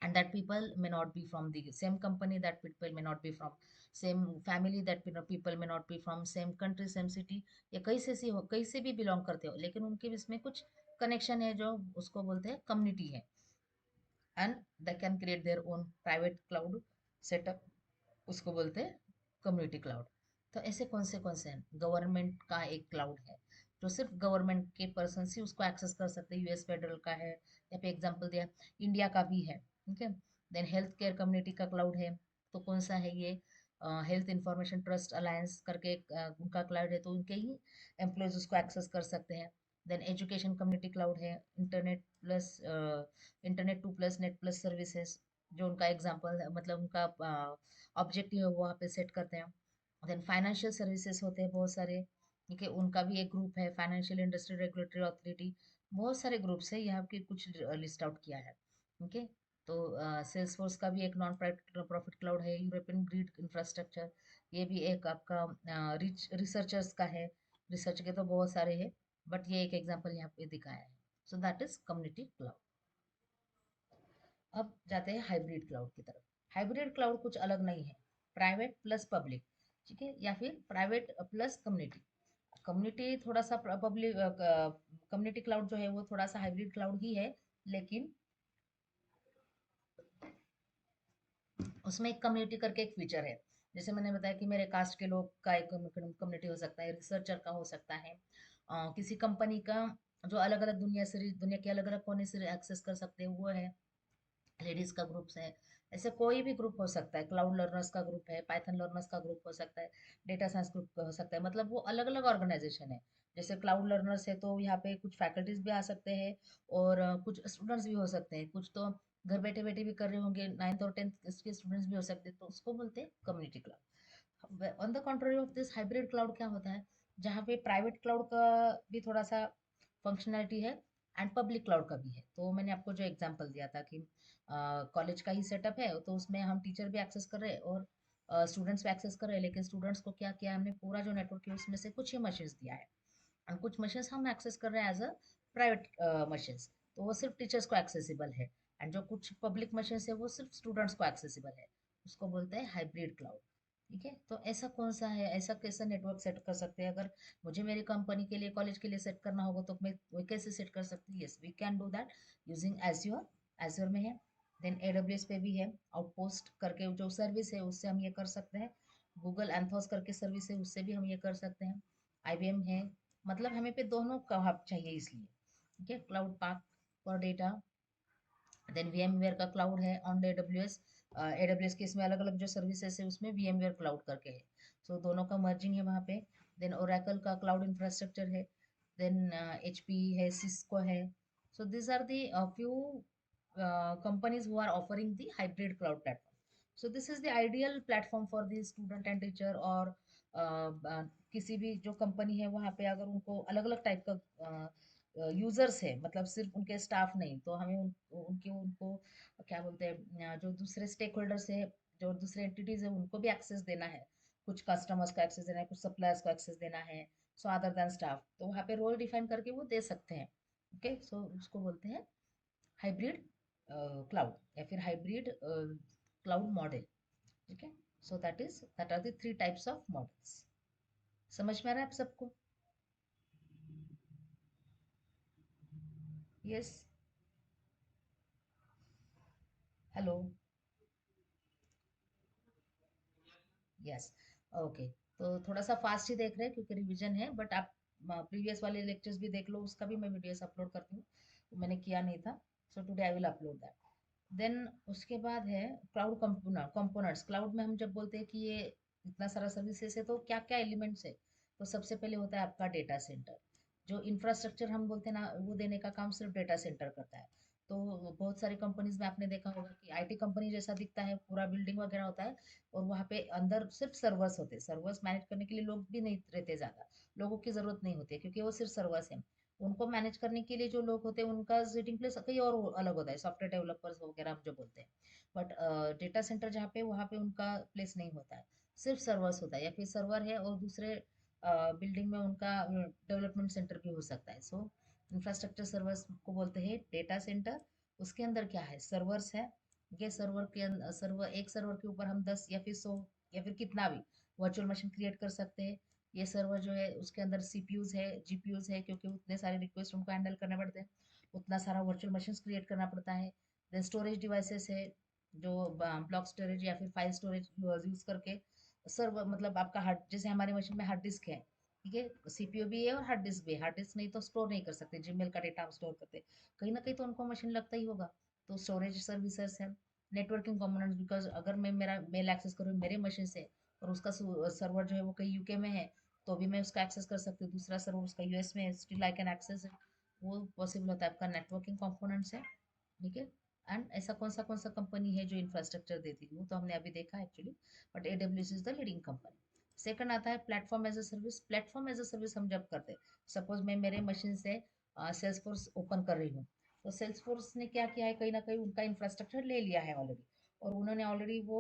and that people may not be from the same company, that people may not be from same family, that people may not be from same country, same city, या कहीं से भी belong करते हो, लेकिन उनके बीच में कुछ कनेक्शन है, जो उसको बोलते हैं कम्युनिटी है, and they can create their own private cloud setup, उसको बोलते हैं कम्युनिटी क्लाउड। तो ऐसे कौन से हैं, गवर्नमेंट का एक क्लाउड है, जो सिर्फ गवर्नमेंट के पर्सन ही उसको एक्सेस कर सकते हैं, US फेडरल का है, या पे एग्जांपल दिया, इंडिया का भी है, ठीक है। देन हेल्थ केयर कम्युनिटी का क्लाउड है, तो कौन सा है ये, हेल्थ इंफॉर्मेशन ट्रस्ट अलायंस करके उनका क्लाउड है, तो उनके ही एम्प्लॉयज उसको एक्सेस कर सकते हैं। देन एजुकेशन कम्युनिटी क्लाउड है, internet two plus net plus services, जो उनका एग्जाम्पल है, मतलब उनका ऑब्जेक्टिव है, वो वहाँ पे सेट करते हैं। देन फाइनेंशियल सर्विसेज होते हैं बहुत सारे, ठीक है, उनका भी एक ग्रुप है, फाइनेंशियल इंडस्ट्री रेगुलेटरी अथॉरिटी, बहुत सारे ग्रुप्स है, यहाँ पे कुछ लिस्ट आउट किया है, ठीक है। तो सेल्स फोर्स का भी एक नॉन प्रॉफिट क्लाउड है, यूरोपियन ग्रिड इंफ्रास्ट्रक्चर, ये भी एक आपका रिसर्चर्स का है, रिसर्च के तो बहुत सारे हैं, बट ये एक एग्जांपल यहाँ पे दिखाया है। So that is community cloud. अब जाते हैं हाइब्रिड क्लाउड की तरफ। हाइब्रिड क्लाउड कुछ अलग नहीं है, प्राइवेट प्लस पब्लिक, ठीक है, या फिर प्राइवेट प्लस कम्युनिटी। कम्युनिटी थोड़ा सा पब्लिक, कम्युनिटी क्लाउड जो है वो थोड़ा सा हाइब्रिड क्लाउड ही है, लेकिन उसमें एक कम्युनिटी करके एक फीचर है। जैसे मैंने बताया कि मेरे कास्ट के लोग का एक कम्युनिटी हो सकता है, रिसर्चर का हो सकता है, किसी कंपनी का, जो अलग अलग दुनिया के अलग अलग कोने से एक्सेस कर सकते हैं, वो है, लेडीज का ग्रुप्स है, ऐसे कोई भी ग्रुप हो सकता है, क्लाउड लर्नर्स का ग्रुप है, पाइथन लर्नर्स का ग्रुप हो सकता है, डेटा साइंस ग्रुप हो सकता है, मतलब वो अलग अलग ऑर्गेनाइजेशन है। जैसे क्लाउड लर्नर्स है, तो यहाँ पे कुछ फैकल्टीज भी आ सकते हैं, और कुछ स्टूडेंट्स भी हो सकते हैं, कुछ तो घर बैठे बैठे भी कर रहे होंगे, 9th और 10th के स्टूडेंट्स भी हो सकते हैं, तो उसको बोलते हैं community cloud. On the contrary of this hybrid cloud क्या होता है, जहाँ पे प्राइवेट क्लाउड का भी थोड़ा सा फंक्शनैलिटी है, एंड पब्लिक क्लाउड का भी है। तो मैंने आपको जो एग्जांपल दिया था कि कॉलेज का ही सेटअप है, तो उसमें हम टीचर भी एक्सेस कर रहे हैं, और स्टूडेंट्स भी एक्सेस कर रहे हैं, लेकिन स्टूडेंट्स को क्या किया हमने, पूरा जो नेटवर्क है उसमें से कुछ ही मशीन्स दिया है, और कुछ मशीन्स हम एक्सेस कर रहे हैं एज अ प्राइवेट मशीन्स, तो वो सिर्फ टीचर्स को एक्सेसिबल है, एंड जो कुछ पब्लिक मशीन्स है वो सिर्फ स्टूडेंट्स को एक्सेसिबल है, उसको बोलते हैं हाइब्रिड क्लाउड, ठीक है। तो ऐसा कौन सा है, ऐसा कैसा नेटवर्क सेट कर सकते हैं, अगर मुझे मेरी कंपनी के लिए, कॉलेज के लिए सेट करना होगा, तो मैं वो कैसे सेट कर सकती हूँ, yes we can do that using Azure, Azure में है। देन AWS पे भी है, आउटपोस्ट करके जो सर्विस है उससे हम ये कर सकते हैं। गूगल एंथोस करके सर्विस है, उससे भी हम ये कर सकते हैं। आईबीएम है, मतलब हमें पे दोनों का हब चाहिए इसलिए। ठीक है, cloud park for data. Then VMware का क्लाउड है ऑन AWS। AWS के इसमें अलग अलग जो सर्विसेज है उसमें VMware क्लाउड करके है। सो दोनों का मर्जिंग है वहाँ पे। देन ओरेकल का क्लाउड इंफ्रास्ट्रक्चर है। देन HP है, सिस्को है। So this are the few companies who are offering the hybrid cloud platform. So this is the ideal platform for the student and teacher, और किसी भी जो company है वहाँ पे अगर उनको अलग अलग टाइप का यूजर्स है, मतलब सिर्फ उनके स्टाफ नहीं, तो हमें उनके उनको क्या बोलते हैं, जो दूसरे स्टेक होल्डर्स है, जो दूसरे एंटिटीज है, उनको भी एक्सेस देना है। कुछ कस्टमर्स को एक्सेस देना है, कुछ सप्लायर्स को एक्सेस देना है। सो अदर देन स्टाफ, तो वहाँ पे रोल डिफाइन करके वो दे सकते हैं। ओके, सो उसको बोलते हैं हाइब्रिड क्लाउड या फिर हाइब्रिड क्लाउड मॉडल। ठीक है, so that are the three types of models. समझ में आ रहा है आप सबको? यस। हेलो। यस। ओके, तो थोड़ा सा फास्ट ही देख रहे हैं क्योंकि रिवीजन है, बट आप प्रीवियस वाले लेक्चर्स भी देख लो, उसका भी मैं वीडियोस अपलोड करती हूँ, तो मैंने किया नहीं था। So today I will upload that. Then उसके बाद है क्लाउड कंपोनेंट्स। क्लाउड में हम जब बोलते हैं कि ये इतना सारा सर्विसेज है, तो क्या क्या एलिमेंट्स है? तो सबसे पहले होता है आपका डेटा सेंटर। जो इंफ्रास्ट्रक्चर हम बोलते हैं ना, वो देने का काम सिर्फ डेटा सेंटर करता है। तो बहुत सारी कंपनीज में आपने देखा होगा कि आईटी कंपनी जैसा दिखता है, पूरा बिल्डिंग वगैरह होता है, और वहाँ पे अंदर सिर्फ सर्वर्स होते हैं। सर्वर्स मैनेज करने के लिए लोग भी नहीं रहते, ज़्यादा लोगों की ज़रूरत नहीं होती है, क्योंकि वो सिर्फ सर्वर्स है। उनको मैनेज करने के लिए जो लोग होते हैं उनका सिटिंग प्लेस कहीं और अलग होता है, सॉफ्टवेयर डेवलपर्स वगैरह हम जो बोलते हैं। बट डेटा सेंटर जहाँ पे, वहाँ पे उनका प्लेस नहीं होता है, सिर्फ सर्वर्स होता है, या फिर सर्वर है और दूसरे बिल्डिंग में उनका डेवलपमेंट सेंटर भी हो सकता है। सो इंफ्रास्ट्रक्चर सर्वर्स को बोलते हैं डेटा सेंटर। उसके अंदर क्या है, सर्वर्स है। ये सर्वर के अंदर, सर्वर, एक सर्वर के ऊपर हम 10 या फिर 100 या फिर कितना भी वर्चुअल मशीन क्रिएट कर सकते हैं। ये सर्वर जो है उसके अंदर सीपीयूज है, जीपीयूज है, क्योंकि उतने सारे रिक्वेस्ट उनको हैंडल करने पड़ते हैं, उतना सारा वर्चुअल मशीन क्रिएट करना पड़ता है। देन स्टोरेज डिवाइसेस है, जो ब्लॉक स्टोरेज या फिर फाइल स्टोरेज यूज करके सर्वर, मतलब आपका हार्ड, जैसे हमारी मशीन में हार्ड डिस्क है, ठीक है, सीपीयू भी है और हार्ड डिस्क भी है। हार्ड डिस्क नहीं तो स्टोर नहीं कर सकते, जीमेल का डेटा हम स्टोर करते, कहीं ना कहीं तो उनको मशीन लगता ही होगा। तो स्टोरेज सर्विसेज है। नेटवर्किंग कंपोनेंट्स, बिकॉज अगर मैं मेरा मेल एक्सेस करूँ मेरे मशीन से, और उसका सर्वर जो है वो कहीं यूके में है, तो भी मैं उसका एक्सेस कर सकती हूँ। दूसरा सर्वर उसका यूएस में है, still I can access it. वो पॉसिबल होता है, आपका नेटवर्किंग कंपोनेंट्स है। ठीक है। एंड ऐसा कौन सा कंपनी है जो इंफ्रास्ट्रक्चर देती है, वो तो हमने अभी देखा actually, but AWS is the leading company. Second आता है platform as a service. Platform as a service हम जब करते हैं, सपोज मैं मेरे मशीन से सेल्सफोर्स ओपन कर रही हूँ, तो सेल्सफोर्स ने क्या किया है, कहीं ना कहीं उनका इंफ्रास्ट्रक्चर ले लिया है ऑलरेडी, और उन्होंने ऑलरेडी वो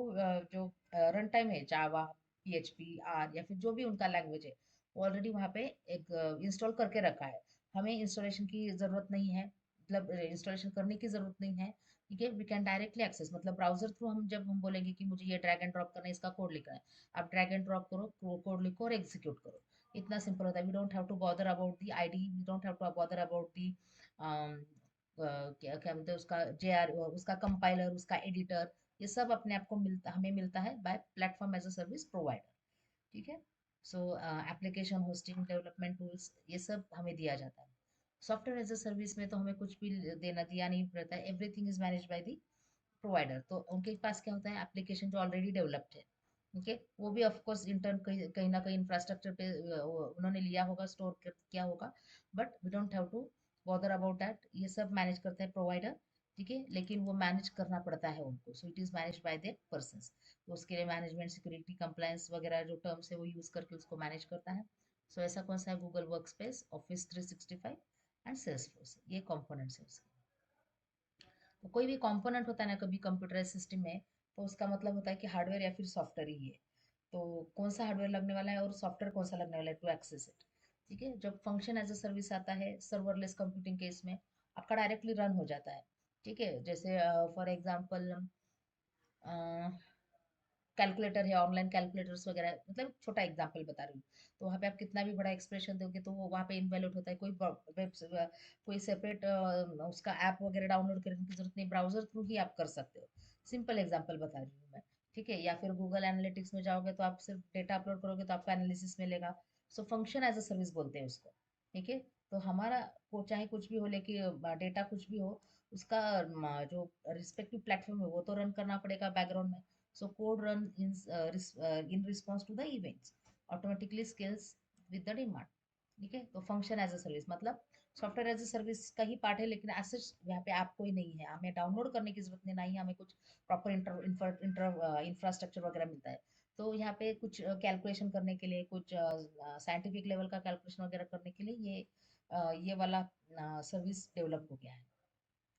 जो रन टाइम है, जावा, PHP, आर, या फिर जो भी उनका लैंग्वेज है, ऑलरेडी वहाँ पे एक इंस्टॉल करके रखा है। हमें इंस्टॉलेशन की ज़रूरत नहीं है, मतलब इंस्टॉलेशन करने की ज़रूरत नहीं है। ठीक है, वी कैन डायरेक्टली एक्सेस, मतलब ब्राउजर थ्रू हम जब हम बोलेंगे कि मुझे ये ड्रैग एंड ड्रॉप करना है, इसका कोड लिखना है, आप ड्रैग एंड ड्रॉप करो, कोड लिखो और एग्जीक्यूट करो। इतना सिंपल होता है। We don't have to bother about the ID, we don't have to bother about the क्या क्या बोलते हैं उसका, JR, उसका कंपाइलर, उसका एडिटर। ये सब अपने आप को मिलता, हमें मिलता है by platform as a service provider. ठीक है। So application hosting, development tools, ये सब हमें दिया जाता है। सॉफ्टवेयर एज अ सर्विस में तो हमें कुछ भी देना दिया नहीं पड़ता है, everything is manage by the provider. तो उनके पास क्या होता है, एप्लीकेशन जो ऑलरेडी डेवलप्ड है। ओके, वो भी ऑफ कोर्स इंटर्न कहीं कहीं ना कहीं इंफ्रास्ट्रक्चर पे उन्होंने लिया होगा, स्टोर किया होगा, but we don't have to bother about that. ये सब मैनेज करते हैं प्रोवाइडर। ठीक है, लेकिन वो मैनेज करना पड़ता है उनको, सो it is manage by there persons. तो उसके लिए मैनेजमेंट, सिक्योरिटी, कंप्लायंस वगैरह जो टर्म्स है वो यूज करके उसको मैनेज करता है। सो ऐसा कौन सा है, Google work space, office 365 and Salesforce, ये कंपोनेंट्स है उसके। तो कोई भी कंपोनेंट होता है ना कभी कंप्यूटराइज सिस्टम में, तो उसका मतलब होता है कि हार्डवेयर या फिर सॉफ्टवेयर ही है। तो कौन सा हार्डवेयर लगने वाला है और सॉफ्टवेयर कौन सा लगने वाला है टू एक्सेस इट। ठीक है, जब फंक्शन एज अ सर्विस आता है सर्वरलेस कंप्यूटिंग केस में, आपका डायरेक्टली रन हो जाता है। ठीक है, जैसे फॉर एग्जांपल कैलकुलेटर है, ऑनलाइन कैलकुलेटर्स वगैरह, मतलब छोटा एग्जांपल बता रही हूँ। तो वहाँ पे आप कितना भी बड़ा एक्सप्रेशन दोगे तो वो वहाँ पे इनवैलिड होता है। कोई सेपरेट उसका ऐप वगैरह डाउनलोड करने की जरूरत नहीं, ब्राउजर थ्रू ही आप कर सकते हो। सिंपल एग्जांपल बता रही हूँ मैं। ठीक है, या फिर गूगल एनालिटिक्स में जाओगे तो आप सिर्फ डेटा अपलोड करोगे तो आपको एनालिसिस मिलेगा। So function as a service बोलते हैं उसको। ठीक है, तो हमारा को चाहे कुछ भी हो, लेकिन डेटा कुछ भी हो, उसका जो रिस्पेक्टिव प्लेटफॉर्म है वो तो रन करना पड़ेगा बैकग्राउंड में। So code run in response to the events, automatically scales with the demand. ठीक है, तो फंक्शन एज अ सर्विस मतलब सॉफ्टवेयर एज अ सर्विस का ही पार्ट है, लेकिन ऐसे यहाँ पे ऐप कोई नहीं है, हमें डाउनलोड करने की जरूरत नहीं, ना ही हमें कुछ प्रॉपर इंफ्रास्ट्रक्चर वगैरह मिलता है। तो यहाँ पे कुछ कैलकुलेशन करने के लिए, कुछ साइंटिफिक लेवल का कैलकुलेशन वगैरह करने के लिए ये वाला सर्विस डेवलप हो गया है।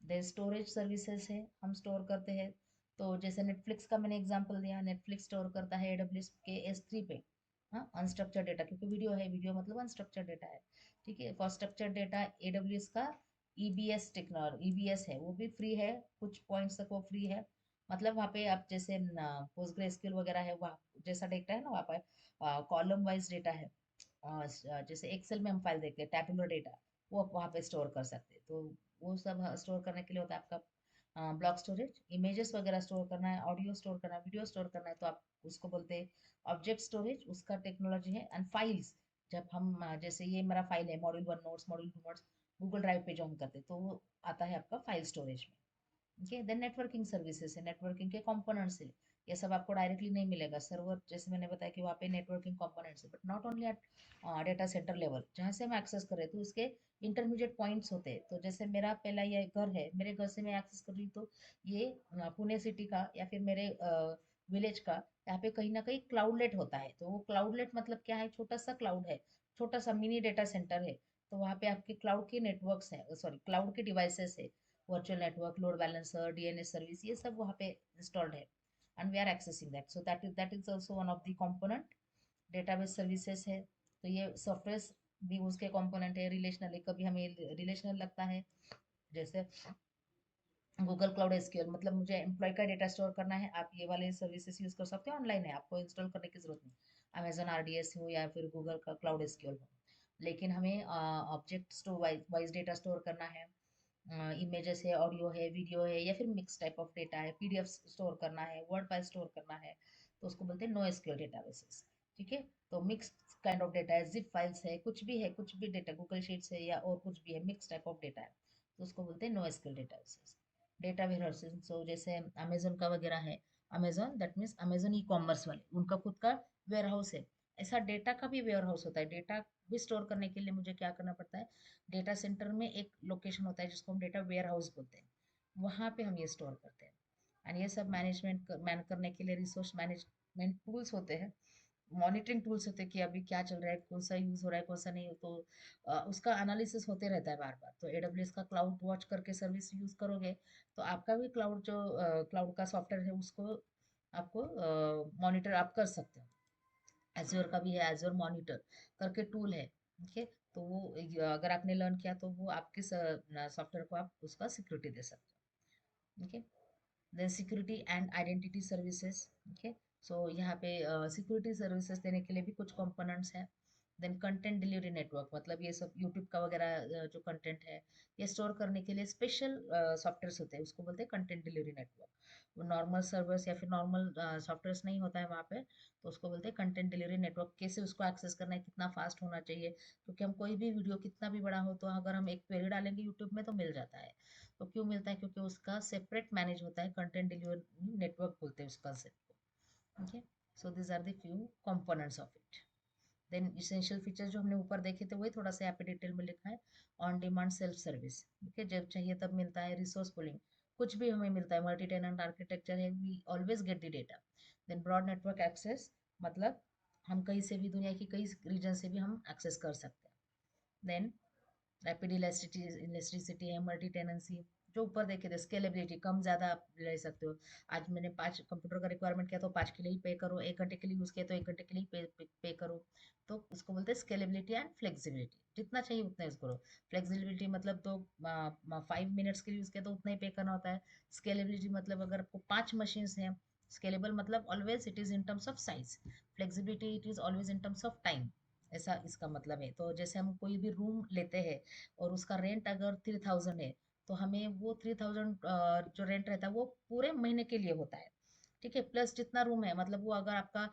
दे स्टोरेज सर्विसेज है, हम स्टोर करते हैं। तो जैसे नेटफ्लिक्स का मैंने एग्जांपल दिया, नेटफ्लिक्स स्टोर करता है एडब्ल्यूएस के S3 पे। हाँ, अनस्ट्रक्चर्ड डेटा, क्योंकि वीडियो है, वीडियो मतलब अनस्ट्रक्चर्ड डेटा है। ठीक है, फॉर स्ट्रक्चर्ड डेटा एडब्ल्यूएस का EBS टेक्नोलॉजी, EBS है, वो भी फ्री है, कुछ पॉइंट्स तक वो फ्री है। मतलब वहाँ पे आप जैसे पोस्टग्रेसक्यूएल वगैरह है, वहाँ जैसा डेटा है ना, वहाँ पर कॉलम वाइज डेटा है। जैसे एक्सेल में हम फाइल देखते हैं टैबुलर डेटा, वो आप वहाँ पे स्टोर कर सकते हैं। तो वो सब स्टोर करने के लिए होता है आपका ब्लॉक स्टोरेज। इमेजेस वगैरह स्टोर करना है, ऑडियो स्टोर करना है, वीडियो स्टोर करना है, तो आप उसको बोलते हैं ऑब्जेक्ट स्टोरेज, उसका टेक्नोलॉजी है। एंड फाइल्स, जब हम जैसे ये मेरा फाइल है module 1 notes, module 2 notes, Google drive पे जो हम करते हैं तो वो आता है आपका फाइल स्टोरेज में। ओके, देन नेटवर्किंग सर्विसेज है, नेटवर्किंग के कंपोनेंट्स है। ये सब आपको डायरेक्टली नहीं मिलेगा सर्वर, जैसे मैंने बताया कि वहाँ पे नेटवर्किंग कंपोनेंट्स है, but not only at data centre level जहाँ से हम एक्सेस करें, तो उसके इंटरमीडिएट पॉइंट्स होते हैं। तो जैसे मेरा पहला ये घर है, मेरे घर से मैं एक्सेस कर रही हूँ, तो ये पुणे सिटी का या फिर मेरे विलेज का, यहाँ पे कहीं ना कहीं क्लाउडलेट होता है। तो वो क्लाउडलेट मतलब क्या है, छोटा सा क्लाउड है, छोटा सा मिनी डेटा सेंटर है। तो वहाँ पे आपके क्लाउड के नेटवर्क्स है, सॉरी क्लाउड के डिवाइसेस है, virtual network, load balancer, DNS service, ये सब वहाँ पे इंस्टॉल्ड है। And we are accessing that, so that is also one of the component. Database services है, तो ये सॉफ्टवेयर भी उसके कंपोनेंट है। रिलेशनल है, कभी हमें रिलेशनल लगता है, जैसे गूगल क्लाउड एसक्यूएल, मतलब मुझे एम्प्लॉय का डेटा स्टोर करना है, आप ये वाले सर्विसेज यूज कर सकते हो, ऑनलाइन है, आपको इंस्टॉल करने की जरूरत नहीं। अमेजोन RDS हो या फिर गूगल का क्लाउड एसक्यूएल हो। लेकिन हमें object store wise data store करना है, इमेजेस है, ऑडियो है, वीडियो है, या फिर मिक्स टाइप ऑफ डेटा है, PDF स्टोर करना है, वर्ड फाइल स्टोर करना है, तो उसको बोलते हैं नो एसक्यूएल डेटाबेसेस। ठीक है, तो मिक्स काइंड ऑफ डेटा है, जिप फाइल्स है, कुछ भी डेटा, गूगल शीट्स है या और कुछ भी है, मिक्स टाइप ऑफ डेटा है, तो उसको बोलते हैं no SQL databases. Data warehouses, so जैसे अमेजोन का वगैरह है, Amazon that means Amazon e-commerce वाले, उनका खुद का वेयर हाउस है। ऐसा डेटा का भी वेयर हाउस होता है। डेटा भी स्टोर करने के लिए मुझे क्या करना पड़ता है, डेटा सेंटर में एक लोकेशन होता है जिसको हम डेटा वेयर हाउस बोलते हैं, वहाँ पे हम ये स्टोर करते हैं। एंड ये सब मैनेजमेंट मैन करने के लिए रिसोर्स मैनेजमेंट टूल्स होते हैं, मॉनिटरिंग टूल्स होते हैं कि अभी क्या चल रहा है, कौन सा यूज हो रहा है, कौन सा नहीं, तो उसका एनालिसिस होते रहता है बार बार। तो AWS का क्लाउड वॉच करके सर्विस यूज करोगे, तो आपका भी क्लाउड जो क्लाउड का सॉफ्टवेयर है उसको आपको मॉनिटर आप कर सकते हो। एज्योर का भी है, एज्योर मॉनिटर करके टूल है। ठीक है, तो वो अगर आपने लर्न किया तो वो आपके सॉफ्टवेयर को आप उसका सिक्योरिटी दे सकते हो। ठीक है, then security and identity services. Okay, so यहाँ पे सिक्योरिटी सर्विसेज देने के लिए भी कुछ कंपोनेंट्स हैं। देन कंटेंट डिलीवरी नेटवर्क, मतलब ये सब यूट्यूब का वगैरह जो कंटेंट है, ये स्टोर करने के लिए स्पेशल सॉफ्टवेयर्स होते हैं, उसको बोलते हैं कंटेंट डिलीवरी नेटवर्क। वो नॉर्मल सर्वर्स या फिर नॉर्मल सॉफ्टवेयर्स नहीं होता है वहाँ पे, तो उसको बोलते हैं कंटेंट डिलीवरी नेटवर्क। कैसे उसको एक्सेस करना है, कितना फास्ट होना चाहिए, क्योंकि हम कोई भी वीडियो कितना भी बड़ा हो, तो अगर हम एक क्वेरी डालेंगे यूट्यूब में तो मिल जाता है। तो क्यों मिलता है, क्योंकि उसका सेपरेट मैनेज होता है, कंटेंट डिलीवरी नेटवर्क बोलते हैं उस कंसेप्ट को। Okay, so this are the few components of it. Then essential features जो हमने ऊपर देखे थे वही थोड़ा सा यहाँ पे डिटेल में लिखा है। ऑन डिमांड सेल्फ सर्विस, ठीक है, जब चाहिए तब मिलता है। रिसोर्स पुलिंग, कुछ भी हमें मिलता है, मल्टी टेनेंट आर्किटेक्चर है, we always get the data. Then broad network access, मतलब हम कहीं से भी, दुनिया की कई रीजन से भी हम एक्सेस कर सकते हैं। देन रैपिड इलेस्टिसिटी है, मल्टी टेनेंसी, जो ऊपर देखे थे, स्केलेबिलिटी, कम ज़्यादा आप ले सकते हो। आज मैंने 5 कंप्यूटर का रिक्वायरमेंट किया तो 5 के लिए ही पे करो, 1 घंटे के लिए यूज़ किया तो 1 घंटे के लिए ही पे करो। तो उसको बोलते हैं स्केलेबिलिटी एंड फ्लेक्सिबिलिटी, जितना चाहिए उतना यूज़ करो। फ्लेक्सिबिलिटी मतलब तो 5 मिनट्स के लिए यूज़ किया तो उतना ही पे करना होता है। स्केलेबिलिटी मतलब अगर आपको 5 मशीन्स हैं, स्केलेबल मतलब always it is in terms of size, flexibility it is always in terms of time, ऐसा इसका मतलब है। तो जैसे हम कोई भी रूम लेते हैं और उसका रेंट अगर 3000 है, तो हमें वो 3000 जो रेंट रहता है वो पूरे महीने के लिए होता है। ठीक है, प्लस जितना रूम है, मतलब वो अगर आपका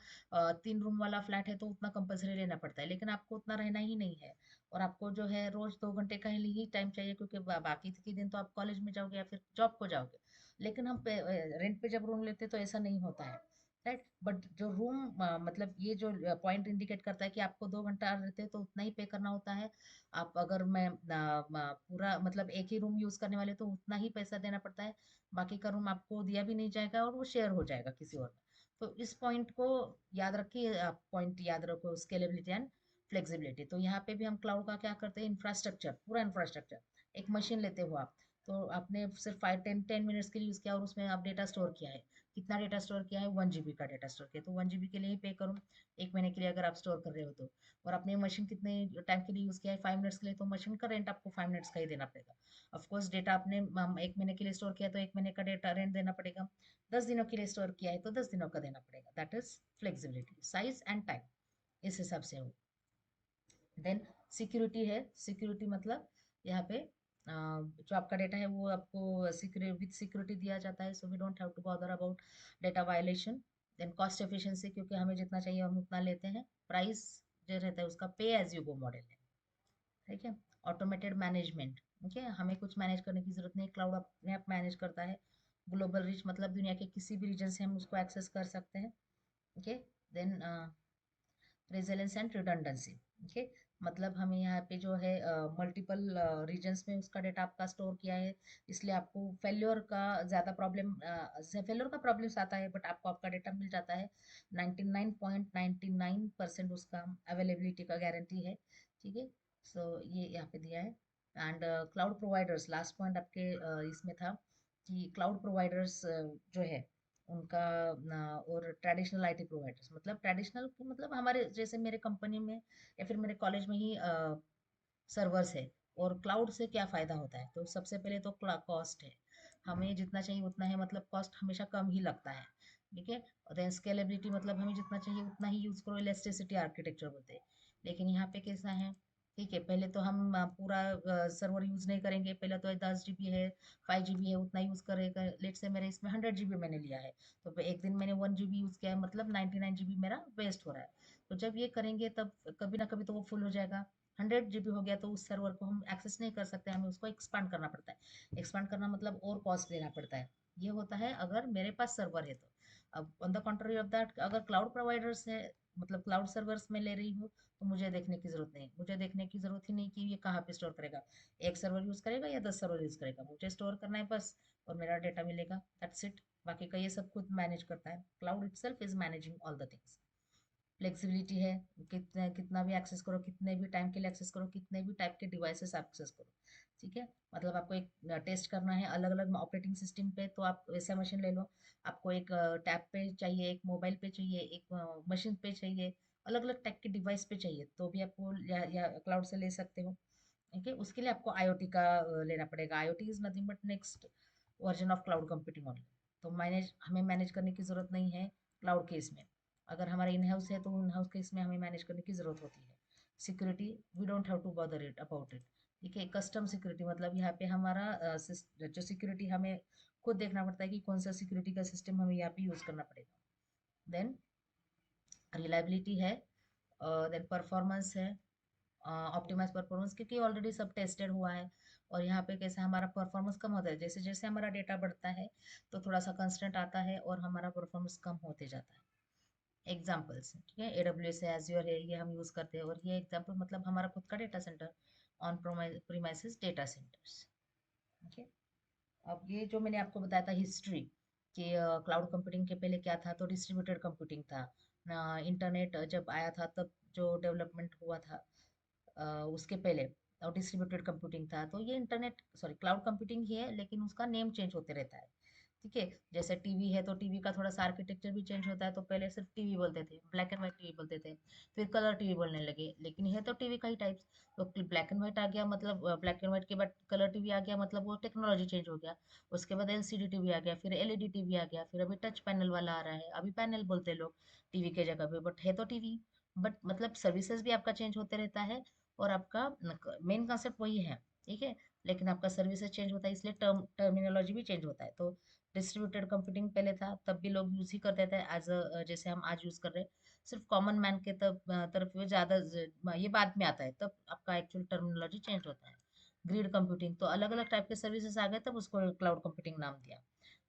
3 रूम वाला फ्लैट है तो उतना कंपल्सरी लेना पड़ता है, लेकिन आपको उतना रहना ही नहीं है। और आपको जो है रोज 2 घंटे का ही टाइम चाहिए, क्योंकि बाकी के दिन तो आप कॉलेज में जाओगे या फिर जॉब को जाओगे। लेकिन हम रेंट पे जब रूम लेते हैं तो ऐसा नहीं होता है, राइट। बट जो रूम, मतलब ये जो पॉइंट इंडिकेट करता है कि आपको 2 घंटा रहते हैं तो उतना ही पे करना होता है। आप अगर मैं पूरा मतलब एक ही रूम यूज करने वाले तो उतना ही पैसा देना पड़ता है। बाकी का रूम आपको दिया भी नहीं जाएगा और वो शेयर हो जाएगा किसी और में। तो इस पॉइंट को याद रखिए, आप पॉइंट याद रखो, स्केलेबिलिटी एंड फ्लेक्सिबिलिटी। तो यहाँ पे भी हम क्लाउड का क्या करते हैं, इंफ्रास्ट्रक्चर, पूरा इंफ्रास्ट्रक्चर। एक मशीन लेते हो आप, तो आपने सिर्फ 5-10 मिनट्स के लिए यूज़ किया और उसमें आप डेटा स्टोर किया है। कितना डेटा स्टोर किया है, 1 GB का डेटा स्टोर किया, तो 1 GB के लिए ही पे करूँ 1 महीने के लिए अगर आप स्टोर कर रहे हो तो। और आपने मशीन कितने टाइम के लिए यूज़ किया है, 5 मिनट्स के लिए, तो मशीन का रेंट आपको 5 मिनट्स का ही देना पड़ेगा। ऑफ कोर्स डेटा आपने 1 महीने के लिए स्टोर किया तो 1 महीने का डेटा रेंट देना पड़ेगा। 10 दिनों के लिए स्टोर किया है तो 10 दिनों का देना पड़ेगा। That is flexibility, size and time, इस हिसाब से हो। देन सिक्योरिटी है। सिक्योरिटी मतलब यहाँ पे जो आपका डेटा है वो आपको विद सिक्योरिटी दिया जाता है, so we don't have to bother about data violation. Then cost efficiency, क्योंकि हमें जितना चाहिए हम उतना लेते हैं। प्राइस जो रहता है उसका पे एज यू गो मॉडल है, ठीक है। ऑटोमेटेड मैनेजमेंट, ठीक है, हमें कुछ मैनेज करने की जरूरत नहीं, क्लाउड अपने आप मैनेज करता है। ग्लोबल रीच, मतलब दुनिया के किसी भी रीजन से हम उसको एक्सेस कर सकते हैं। Okay. Then resilience and redundancy, okay, मतलब हमें यहाँ पे जो है मल्टीपल रीजन्स में उसका डेटा आपका स्टोर किया है, इसलिए आपको फेल्योर का प्रॉब्लम्स आता है, बट आपको आपका डेटा मिल जाता है। 99.99% उसका अवेलेबिलिटी का गारंटी है, ठीक है। सो ये यहाँ पे दिया है। And cloud providers, last point आपके इसमें था कि क्लाउड प्रोवाइडर्स जो है उनका और ट्रेडिशनल आईटी प्रोवाइडर्स, मतलब ट्रेडिशनल मतलब हमारे जैसे मेरे कंपनी में या फिर मेरे कॉलेज में ही सर्वर्स है। और क्लाउड से क्या फ़ायदा होता है, तो सबसे पहले तो कॉस्ट है। हमें जितना चाहिए उतना है, मतलब कॉस्ट हमेशा कम ही लगता है, ठीक है। और देन स्केलेबिलिटी, मतलब हमें जितना चाहिए उतना ही यूज़ करो, इलास्टिसिटी आर्किटेक्चर बोलते हैं। लेकिन यहाँ पे कैसा है, ठीक है, पहले तो हम पूरा सर्वर यूज़ नहीं करेंगे, पहले तो 10 GB है, 5 GB है, उतना यूज़ करेगा। लेट से मेरे इसमें 100 GB मैंने लिया है, तो एक दिन मैंने 1 GB यूज़ किया है, मतलब 99 GB मेरा वेस्ट हो रहा है। तो जब ये करेंगे तब कभी ना कभी तो वो फुल हो जाएगा। 100 GB हो गया तो उस सर्वर को हम एक्सेस नहीं कर सकते, हमें उसको एक्सपांड करना पड़ता है। एक्सपांड करना मतलब और कॉस्ट देना पड़ता है। ये होता है अगर मेरे पास सर्वर है तो। अब ऑन द कॉन्ट्री ऑफ दैट, अगर क्लाउड प्रोवाइडर्स है, मतलब क्लाउड सर्वर्स में ले रही हूँ, तो मुझे देखने की जरूरत नहीं, मुझे देखने की जरूरत ही नहीं कि ये कहाँ पे स्टोर करेगा, एक सर्वर यूज करेगा या 10 सर्वर यूज करेगा, मुझे स्टोर करना है बस, और मेरा डेटा मिलेगा, दैट्स इट। बाकी का ये सब खुद मैनेज करता है, cloud itself is managing all the things. Flexibility है, कितना कितना भी एक्सेस करो, कितने भी टाइम के लिए एक्सेस करो, कितने भी टाइप के डिवाइसेस एक्सेस करो, ठीक है। मतलब आपको एक टेस्ट करना है अलग अलग ऑपरेटिंग सिस्टम पे, तो आप वैसा मशीन ले लो। आपको एक टैब पे चाहिए, एक मोबाइल पे चाहिए, एक मशीन पे चाहिए, अलग अलग टाइप के डिवाइस पे चाहिए, तो भी आपको या क्लाउड से ले सकते हो। ओके, उसके लिए आपको आईओटी का लेना पड़ेगा। IoT is nothing but next version of cloud computing model. तो हमें मैनेज करने की ज़रूरत नहीं है क्लाउड केस में। अगर हमारा इन हाउस है तो इन हाउस केस में हमें मैनेज करने की ज़रूरत होती है। Security, we don't have to bother it about it, ठीक है। कस्टम सिक्योरिटी, मतलब यहाँ पे हमारा जो सिक्योरिटी हमें खुद देखना पड़ता है कि कौन सा सिक्योरिटी का सिस्टम हमें यहाँ पे यूज़ करना पड़ेगा। देन रिलायबिलिटी है, देन परफॉर्मेंस है, ऑप्टिमाइज परफॉर्मेंस, क्योंकि ऑलरेडी सब टेस्टेड हुआ है। और यहाँ पे कैसे हमारा परफॉर्मेंस कम होता है, जैसे जैसे हमारा डेटा बढ़ता है तो थोड़ा सा कंस्टेंट आता है और हमारा परफॉर्मेंस कम होते जाता है। एग्जाम्पल्स, ठीक है, AWS है, एज्योर है, ये हम यूज़ करते हैं। और ये एग्जाम्पल मतलब हमारा खुद का data centre, on premises data centres, ठीक। अब ये जो मैंने आपको बताया था हिस्ट्री कि क्लाउड कंप्यूटिंग के पहले क्या था, तो डिस्ट्रीब्यूटेड कंप्यूटिंग था। इंटरनेट जब आया था तब जो डेवलपमेंट हुआ था उसके पहले, और डिस्ट्रीब्यूटेड कंप्यूटिंग था। तो ये इंटरनेट सॉरी क्लाउड कंप्यूटिंग ही है, लेकिन उसका नेम चेंज होते रहता है, ठीक है। जैसे टीवी है तो टीवी का थोड़ा सा आर्किटेक्चर भी चेंज होता है, तो पहले सिर्फ टीवी बोलते थे, ब्लैक एंड व्हाइट टीवी बोलते थे, फिर कलर टीवी बोलने लगे, लेकिन है तो टीवी का ही टाइप्स। तो ब्लैक एंड व्हाइट आ गया, मतलब ब्लैक एंड व्हाइट के बाद कलर टीवी आ गया, मतलब वो टेक्नोलॉजी चेंज हो गया। उसके बाद एलसीडी टीवी आ गया, फिर एलईडी टीवी आ गया, फिर अभी टच पैनल वाला आ रहा है, अभी पैनल बोलते हैं लोग टीवी के जगह पे, बट है तो टीवी। बट मतलब सर्विसेज भी आपका चेंज होते रहता है, और आपका मेन कॉन्सेप्ट वही है, ठीक है। लेकिन आपका सर्विसेज चेंज होता है, इसलिए टर्मिनोलॉजी भी चेंज होता है। तो डिस्ट्रीब्यूटेड कंप्यूटिंग पहले था, तब भी लोग यूज ही करते थे एज अ, जैसे हम आज यूज कर रहे हैं। सिर्फ कॉमन मैन के तरफ ये ज्यादा ये बाद में आता है, तब आपका एक्चुअल टर्मिनोलॉजी चेंज होता है। ग्रिड कंप्यूटिंग तो अलग अलग टाइप के सर्विसेज आ गए, तब उसको क्लाउड कंप्यूटिंग नाम दिया।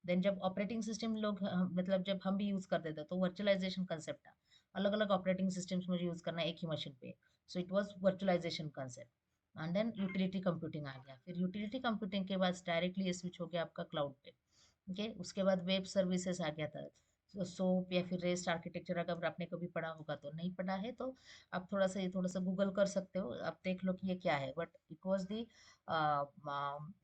देन जब ऑपरेटिंग सिस्टम लोग मतलब जब हम भी यूज करते थे, तो वर्चुअलाइजेशन कंसेप्ट था। अलग अलग ऑपरेटिंग सिस्टम्स मुझे यूज करना है एक ही मशीन पे, so it was virtualization concept. And then utility computing आ गया, फिर यूटिलिटी कंप्यूटिंग के बाद डायरेक्टली ये स्विच हो गया आपका क्लाउड पे। ओके, उसके बाद वेब सर्विसेज आ गया था। तो सोप या फिर रेस्ट आर्किटेक्चर अगर आपने कभी पढ़ा होगा, तो नहीं पढ़ा है तो आप थोड़ा सा गूगल कर सकते हो, आप देख लो कि ये क्या है। But it was the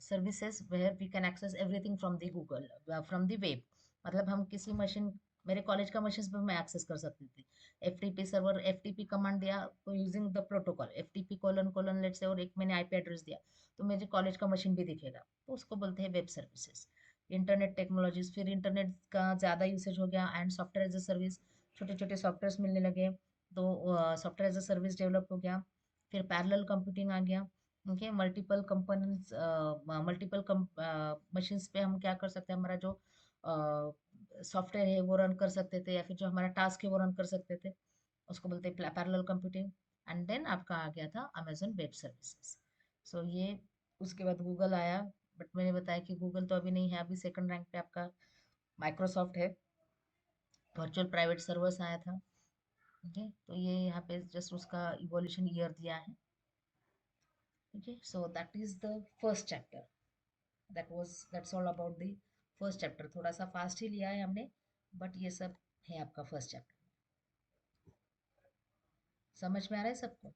services where we can access everything from the Google, from the web. मतलब हम किसी मशीन, मेरे कॉलेज का मशीन पे मैं एक्सेस कर सकती थी। एफटीपी सर्वर, एफटीपी कमांड दिया तो using the protocol FTP colon colon let's say, और एक मैंने आईपी एड्रेस दिया, तो मेरे कॉलेज का मशीन भी दिखेगा, तो उसको बोलते हैं वेब सर्विसेज। इंटरनेट टेक्नोलॉजीज, फिर इंटरनेट का ज़्यादा यूसेज हो गया and software as a service, छोटे छोटे सॉफ्टवेयर मिलने लगे, तो software as a service develop हो गया। फिर पैरेलल कंप्यूटिंग आ गया। Okay, multiple components, multiple machines पे हम क्या कर सकते हैं, हमारा जो सॉफ्टवेयर है वो रन कर सकते थे, या फिर जो हमारा टास्क है वो रन कर सकते थे, उसको बोलते हैं पैरेलल कंप्यूटिंग। एंड देन आपका आ गया था अमेजन वेब सर्विसेज। सो ये, उसके बाद गूगल आया, बट मैंने बताया कि गूगल तो अभी नहीं है, अभी सेकंड रैंक पे आपका माइक्रोसॉफ्ट है। वर्चुअल प्राइवेट सर्वर्स आया था। ओके, तो ये यहाँ पे जस्ट उसका इवोल्यूशन ईयर दिया है। Okay, so that is the first chapter, that's all about the first chapter. थोड़ा सा फास्ट ही लिया है हमने, बट ये सब है आपका फर्स्ट चैप्टर। समझ में आ रहा है सबको?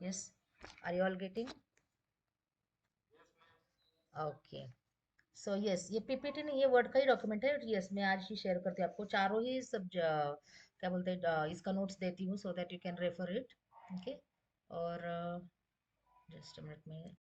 Yes, are you all getting? Okay, so yes, ये पीपीटी नहीं, ये वर्ड का ही डॉक्यूमेंट है। यस, मैं आज ही शेयर करती हूँ आपको चारों ही सब क्या बोलते हैं, इसका नोट्स देती हूँ, सो that you can refer it. Okay, और जस्ट मिनट में